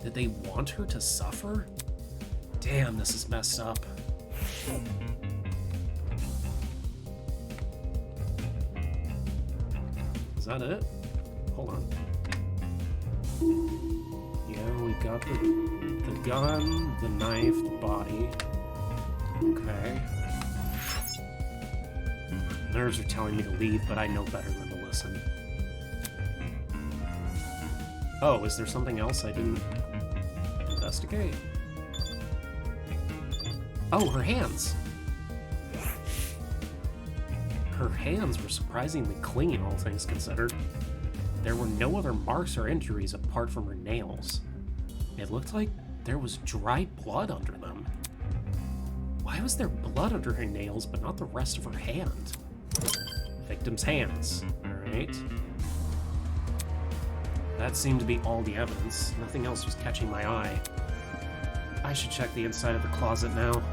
Did they want her to suffer? Damn, this is messed up. Is that it? Hold on. Yeah, we got the gun, the knife, the body. Okay. Nerves are telling me to leave, but I know better than to listen. Oh, is there something else I didn't investigate? Oh, her hands! Her hands were surprisingly clean, all things considered. There were no other marks or injuries apart from her nails. It looked like there was dried blood under them. Why was there blood under her nails but not the rest of her hand? Victim's hands. Alright. That seemed to be all the evidence. Nothing else was catching my eye. I should check the inside of the closet now.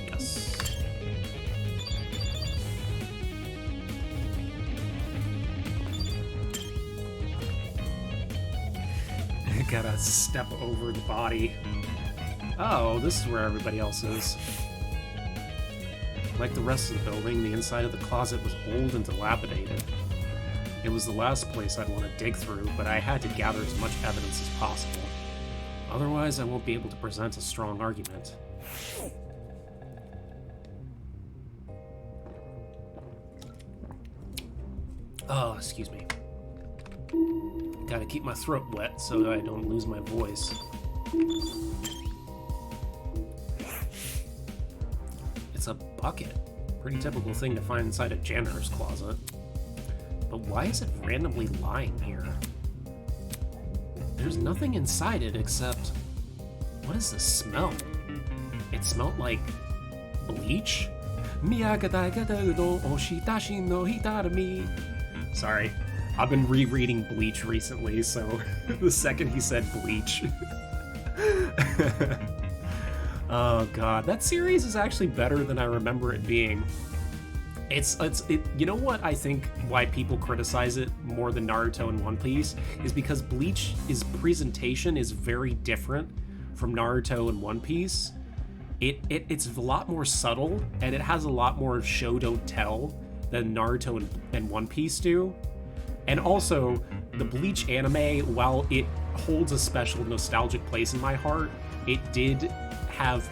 Yes. I gotta step over the body. Oh, this is where everybody else is. Like the rest of the building, the inside of the closet was old and dilapidated. It was the last place I'd want to dig through, but I had to gather as much evidence as possible. Otherwise, I won't be able to present a strong argument. Oh, excuse me. Gotta keep my throat wet so that I don't lose my voice. It's a bucket. Pretty typical thing to find inside a janitor's closet. But why is it randomly lying here? There's nothing inside it except... What is this smell? It smelled like... bleach? Sorry. I've been rereading Bleach recently, so the second he said bleach... Oh god, that series is actually better than I remember it being. You know what I think why people criticize it more than Naruto and One Piece is because Bleach's presentation is very different from Naruto and One Piece. It's a lot more subtle, and it has a lot more show don't tell than Naruto and One Piece do. And also, the Bleach anime, while it holds a special nostalgic place in my heart, it did have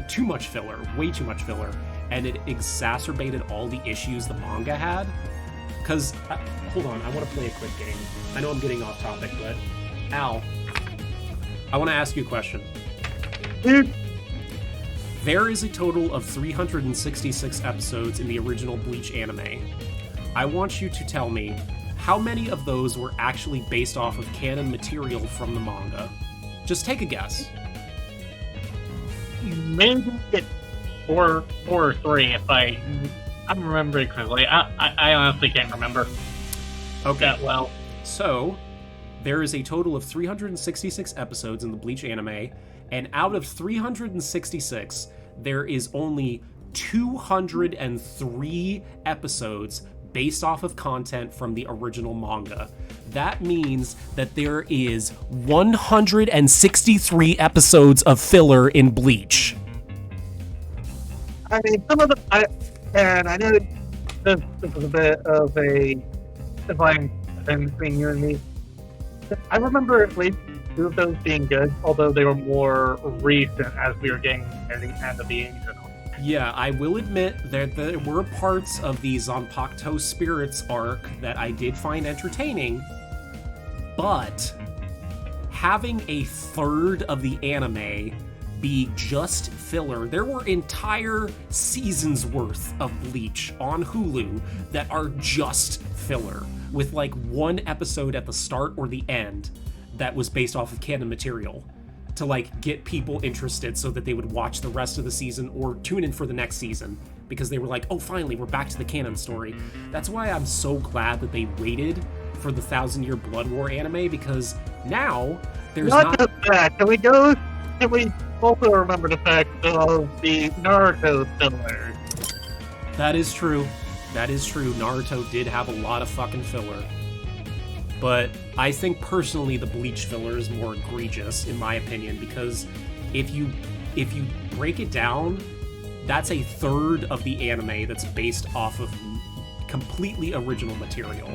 too much filler, way too much filler, and it exacerbated all the issues the manga had. Because, hold on, I want to play a quick game. I know I'm getting off topic, but Al, I want to ask you a question. There is a total of 366 episodes in the original Bleach anime. I want you to tell me how many of those were actually based off of canon material from the manga. Just take a guess. Maybe it's four or three if I'm remembering correctly. I honestly can't remember that well. So, there is a total of 366 episodes in the Bleach anime, and out of 366, there is only 203 episodes based off of content from the original manga. That means that there is 163 episodes of filler in Bleach. I mean, some of them, I know this is a bit of a divine thing between you and me. I remember at least two of those being good, although they were more recent as we were getting near the end of the season. Yeah, I will admit that there were parts of the Zanpakuto Spirits arc that I did find entertaining, but having a third of the anime be just filler, there were entire seasons worth of Bleach on Hulu that are just filler, with like one episode at the start or the end that was based off of canon material, to like get people interested so that they would watch the rest of the season or tune in for the next season because they were like, oh, finally, we're back to the canon story. That's why I'm so glad that they waited for the 1,000-Year Blood War anime, because now there's not just that. Can we also remember the fact of the Naruto filler? That is true. That is true. Naruto did have a lot of fucking filler. But I think personally the Bleach filler is more egregious, in my opinion, because if you break it down, that's a third of the anime that's based off of completely original material.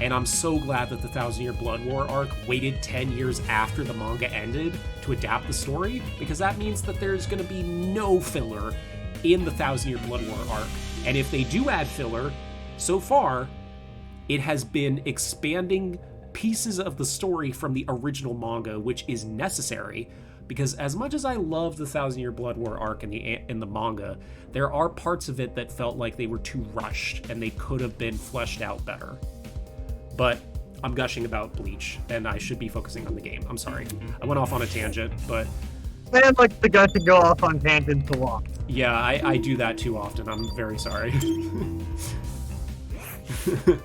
And I'm so glad that the 1,000-Year Blood War arc waited 10 years after the manga ended to adapt the story, because that means that there's going to be no filler in the 1,000-Year Blood War arc. And if they do add filler, so far, it has been expanding pieces of the story from the original manga, which is necessary, because as much as I love the 1,000-Year Blood War arc in the manga, there are parts of it that felt like they were too rushed and they could have been fleshed out better. But I'm gushing about Bleach, and I should be focusing on the game. I'm sorry. I went off on a tangent, but... Man likes to gush and go off on tangents a lot. Yeah, I do that too often. I'm very sorry. The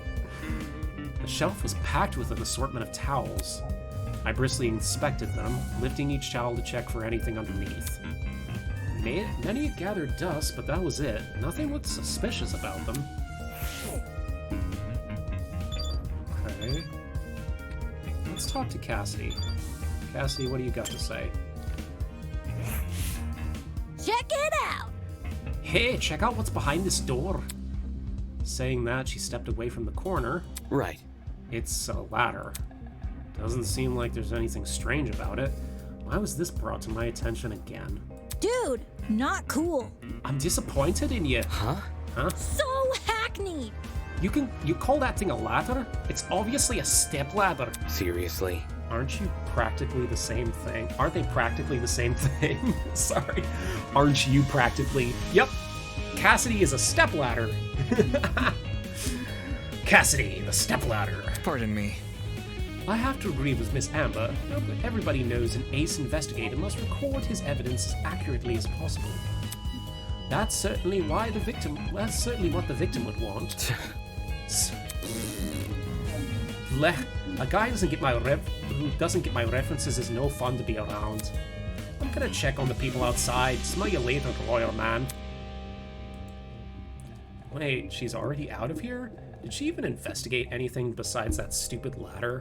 shelf was packed with an assortment of towels. I briskly inspected them, lifting each towel to check for anything underneath. Many had gathered dust, but that was it. Nothing looked suspicious about them. Okay. Let's talk to Cassidy. Cassidy, what do you got to say? Check it out! Hey, check out what's behind this door. Saying that, she stepped away from the corner. Right. It's a ladder. Doesn't seem like there's anything strange about it. Why was this brought to my attention again? Dude, not cool. I'm disappointed in you. Huh? So hackneyed. You call that thing a ladder? It's obviously a step ladder. Seriously? Aren't you practically the same thing? Aren't they practically the same thing? Sorry. Aren't you practically... Yep. Cassidy is a step ladder. Cassidy, the step ladder. Pardon me. I have to agree with Miss Amber. Everybody knows an ace investigator must record his evidence as accurately as possible. That's certainly what the victim would want. A guy who doesn't get my references is no fun to be around. I'm gonna check on the people outside. Smell you later, royal man. Wait, she's already out of here? Did she even investigate anything besides that stupid ladder?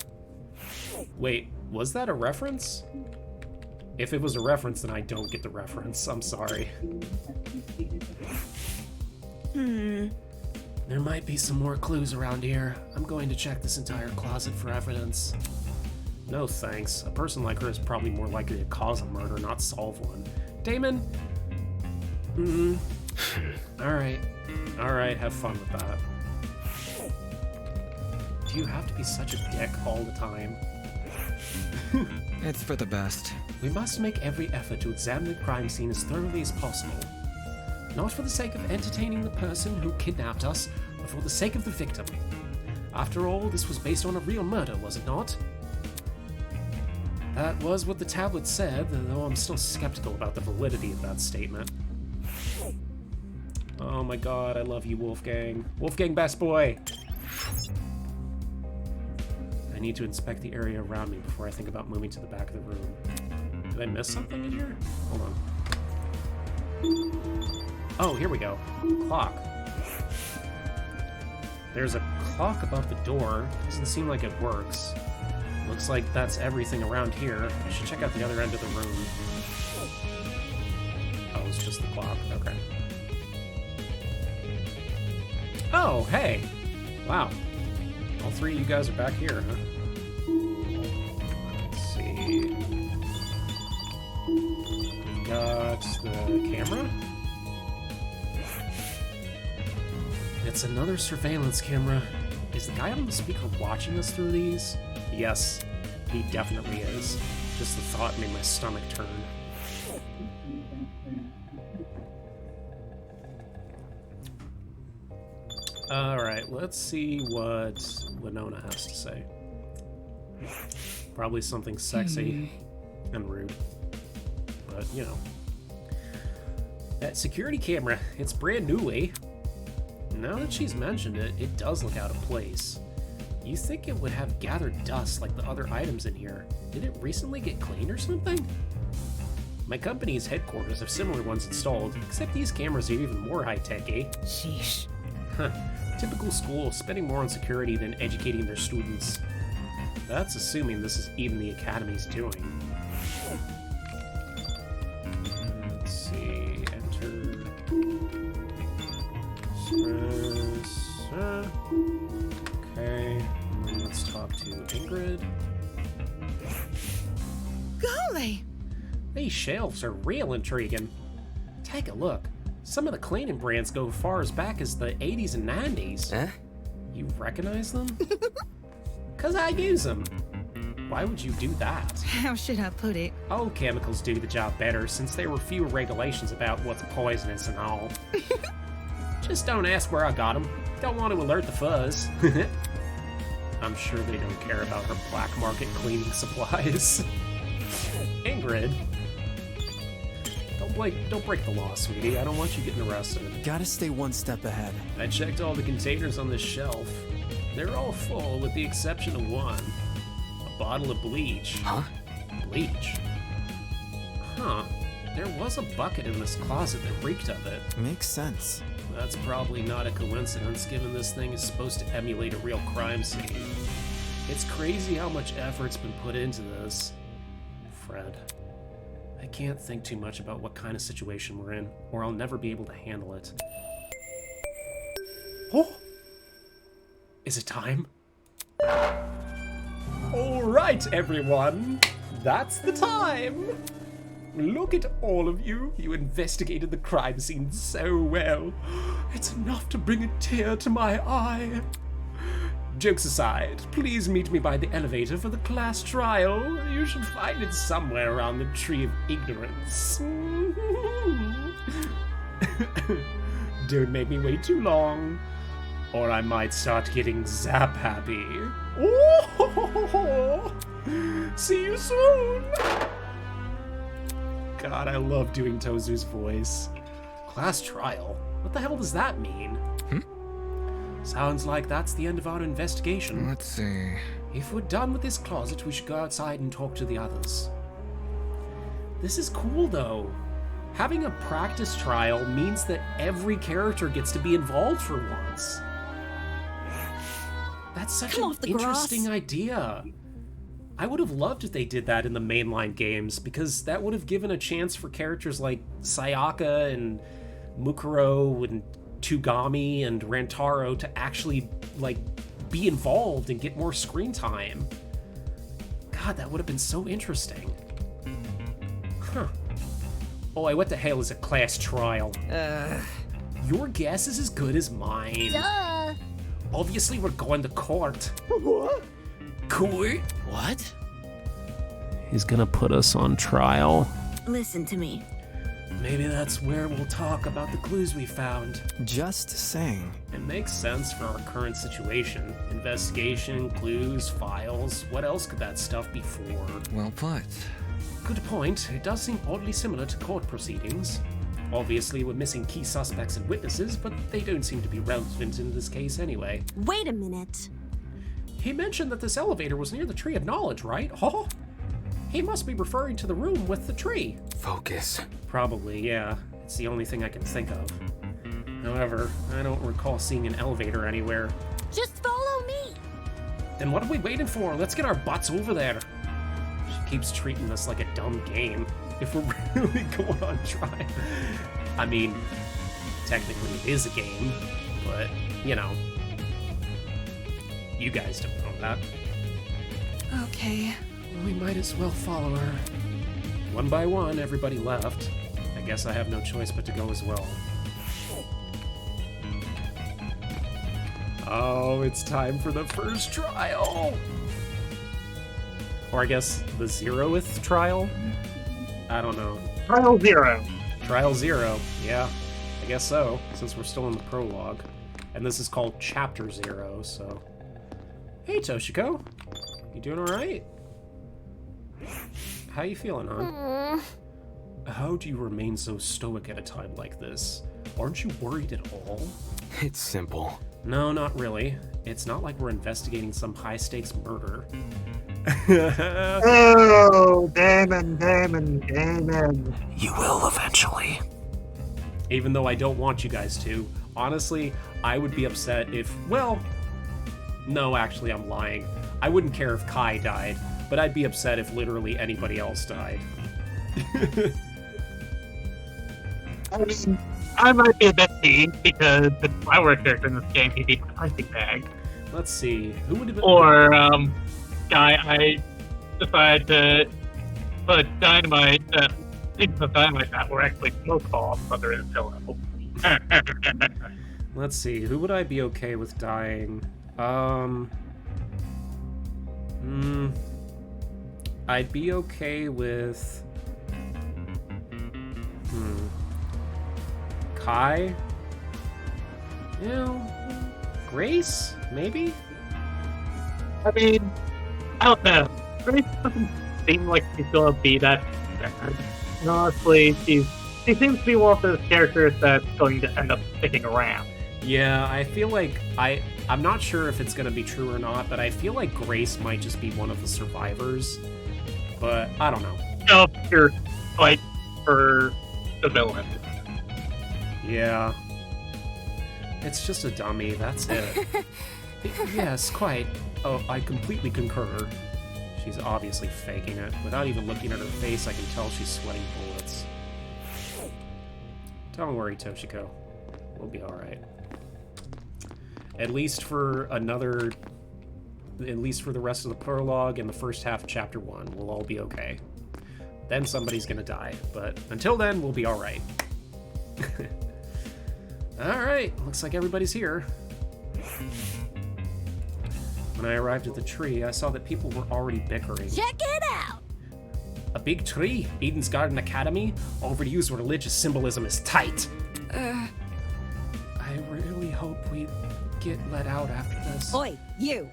Wait, was that a reference? If it was a reference, then I don't get the reference. I'm sorry. There might be some more clues around here. I'm going to check this entire closet for evidence. No thanks. A person like her is probably more likely to cause a murder, not solve one. Damon? Alright, have fun with that. Do you have to be such a dick all the time? It's for the best. We must make every effort to examine the crime scene as thoroughly as possible. Not for the sake of entertaining the person who kidnapped us, but for the sake of the victim. After all, this was based on a real murder, was it not? That was what the tablet said, though I'm still skeptical about the validity of that statement. Oh my god, I love you, Wolfgang. Wolfgang, best boy! I need to inspect the area around me before I think about moving to the back of the room. Did I miss something in here? Hold on. Oh, here we go. Clock. There's a clock above the door. Doesn't seem like it works. Looks like that's everything around here. I should check out the other end of the room. Oh, it's just the clock. Okay. Oh, hey! Wow. All three of you guys are back here, huh? Let's see. We've got the camera. It's another surveillance camera. Is the guy on the speaker watching us through these? Yes, he definitely is. Just the thought made my stomach turn. Alright, let's see what Winona has to say. Probably something sexy and rude. But, you know. That security camera, it's brand new, eh? Now that she's mentioned it, it does look out of place. You think it would have gathered dust like the other items in here. Did it recently get cleaned or something? My company's headquarters have similar ones installed, except these cameras are even more high-tech, eh? Sheesh. Huh. Typical school, spending more on security than educating their students. That's assuming this is even the Academy's doing. Let's see, enter... Okay, and then let's talk to Ingrid. Golly! These shelves are real intriguing. Take a look. Some of the cleaning brands go far as back as the 80s and 90s. Huh? You recognize them? 'Cause I use them. Why would you do that? How should I put it? Old chemicals do the job better since there were fewer regulations about what's poisonous and all. Just don't ask where I got them. Don't want to alert the fuzz. I'm sure they don't care about her black market cleaning supplies. Ingrid. Don't break the law, sweetie. I don't want you getting arrested. Gotta stay one step ahead. I checked all the containers on this shelf. They're all full with the exception of one. A bottle of bleach. Huh? Bleach? Huh. There was a bucket in this closet that reeked of it. Makes sense. That's probably not a coincidence, given this thing is supposed to emulate a real crime scene. It's crazy how much effort's been put into this. Fred, I can't think too much about what kind of situation we're in, or I'll never be able to handle it. Oh! Is it time? Alright, everyone! That's the time! Look at all of you. You investigated the crime scene so well. It's enough to bring a tear to my eye. Jokes aside, please meet me by the elevator for the class trial. You should find it somewhere around the Tree of Ignorance. Don't make me wait too long, or I might start getting zap happy. Oh! See you soon! God, I love doing Tozu's voice. Class trial? What the hell does that mean? Sounds like that's the end of our investigation. Let's see. If we're done with this closet, we should go outside and talk to the others. This is cool, though. Having a practice trial means that every character gets to be involved for once. That's such an interesting idea. I would have loved if they did that in the mainline games, because that would have given a chance for characters like Sayaka and Mukuro and Tugami and Rantaro to actually, like, be involved and get more screen time. God, that would have been so interesting. Huh. Oh, what the hell is a class trial? Your guess is as good as mine. Duh! Obviously, we're going to court. What? Court? What? He's gonna put us on trial. Listen to me. Maybe that's where we'll talk about the clues we found. Just saying. It makes sense for our current situation. Investigation, clues, files. What else could that stuff be for? Well put. Good point. It does seem oddly similar to court proceedings. Obviously, we're missing key suspects and witnesses, but they don't seem to be relevant in this case anyway. Wait a minute. He mentioned that this elevator was near the Tree of Knowledge, right? Oh, he must be referring to the room with the tree. Focus. Probably, yeah. It's the only thing I can think of. However, I don't recall seeing an elevator anywhere. Just follow me. Then what are we waiting for? Let's get our butts over there. She keeps treating this like a dumb game. If we're really going on trial. I mean, technically it is a game, but, you know. You guys don't know that. Okay. We might as well follow her. One by one, everybody left. I guess I have no choice but to go as well. Oh, it's time for the first trial! Or I guess the 0th trial? I don't know. Trial 0. Trial 0, yeah. I guess so, since we're still in the prologue. And this is called Chapter 0, so... Hey, Toshiko. You doing alright? How you feeling, hon? How do you remain so stoic at a time like this? Aren't you worried at all? It's simple. No, not really. It's not like we're investigating some high-stakes murder. Oh, Damon. You will eventually. Even though I don't want you guys to. Honestly, I would be upset if... Well, no, actually, I'm lying. I wouldn't care if Kai died, but I'd be upset if literally anybody else died. I mean, I might be a bit peeved because the flower character in this game, he'd be my punching bag. Let's see. Who would have been... Or, guy I decided to put dynamite, pieces of dynamite that were actually smoke bombs under his pillow. Let's see. Who would I be okay with dying? I'd be okay with... Kai? You know, Grace? Maybe? I mean, I don't know. Grace doesn't seem like she's gonna be that bad. And honestly, she seems to be one of those characters that's going to end up sticking around. Yeah, I feel like I'm not sure if it's gonna be true or not, but I feel like Grace might just be one of the survivors. But I don't know. No, you're fight for the villain. Yeah. It's just a dummy, that's it. Yes, quite. Oh, I completely concur. She's obviously faking it. Without even looking at her face, I can tell she's sweating bullets. Don't worry, Toshiko. We'll be alright. At least for the rest of the prologue and the first half of Chapter 1, we'll all be okay. Then somebody's gonna die, but until then, we'll be alright. Alright, looks like everybody's here. When I arrived at the tree, I saw that people were already bickering. Check it out! A big tree? Eden's Garden Academy? Overused religious symbolism is tight. I really hope we get let out after this. Oi, you!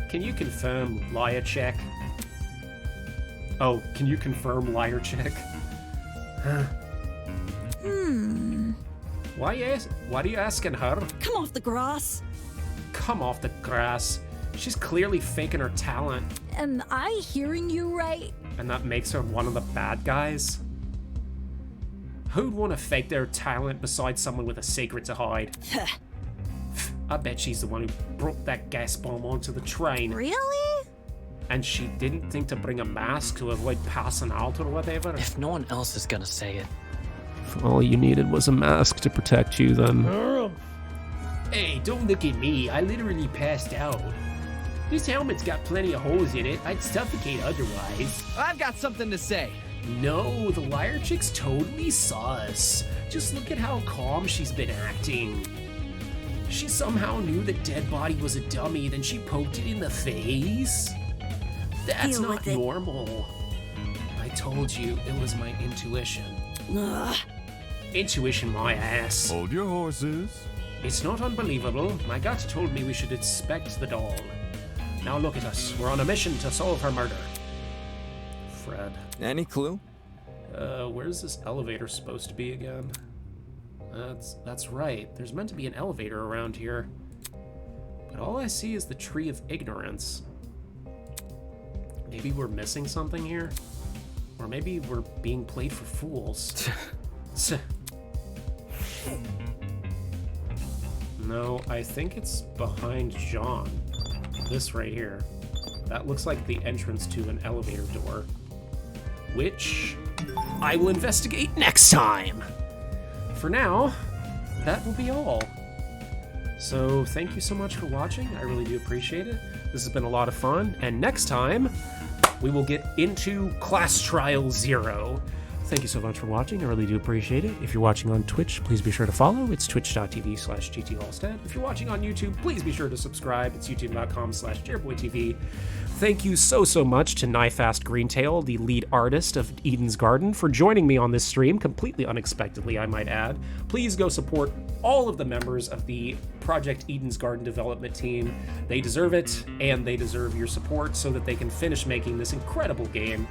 Can you confirm liar check? Oh, can you confirm liar check? Why are you asking her? Come off the grass. Come off the grass. She's clearly faking her talent. Am I hearing you right? And that makes her one of the bad guys? Who'd want to fake their talent besides someone with a secret to hide? I bet she's the one who brought that gas bomb onto the train. Really? And she didn't think to bring a mask to avoid passing out or whatever? If no one else is gonna say it. If all you needed was a mask to protect you, then... Hey, don't look at me. I literally passed out. This helmet's got plenty of holes in it. I'd suffocate otherwise. I've got something to say. No, the liar chick's totally sus. Just look at how calm she's been acting. She somehow knew the dead body was a dummy, then she poked it in the face? That's Deal not with it. normal. I told you it was my intuition. Ugh. Intuition, my ass. Hold your horses. It's not unbelievable. My gut told me we should inspect the doll. Now look at us. We're on a mission to solve her murder. Fred. Any clue? Where's this elevator supposed to be again? That's right. There's meant to be an elevator around here. But all I see is the Tree of Ignorance. Maybe we're missing something here? Or maybe we're being played for fools. No, I think it's behind John. This right here. That looks like the entrance to an elevator door. Which I will investigate next time! For now, that will be all. So thank you so much for watching. I really do appreciate it. This has been a lot of fun. And next time, we will get into Class Trial 0. Thank you so much for watching. I really do appreciate it. If you're watching on Twitch, please be sure to follow. It's twitch.tv/GTHallstead. If you're watching on YouTube, please be sure to subscribe. It's youtube.com/JairboyTV. Thank you so much to NifastGreentail, the lead artist of Eden's Garden, for joining me on this stream, completely unexpectedly, I might add. Please go support all of the members of the Project Eden's Garden development team. They deserve it, and they deserve your support so that they can finish making this incredible game.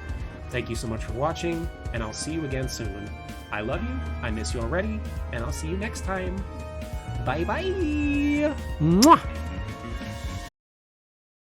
Thank you so much for watching, and I'll see you again soon. I love you, I miss you already, and I'll see you next time. Bye-bye! Mwah!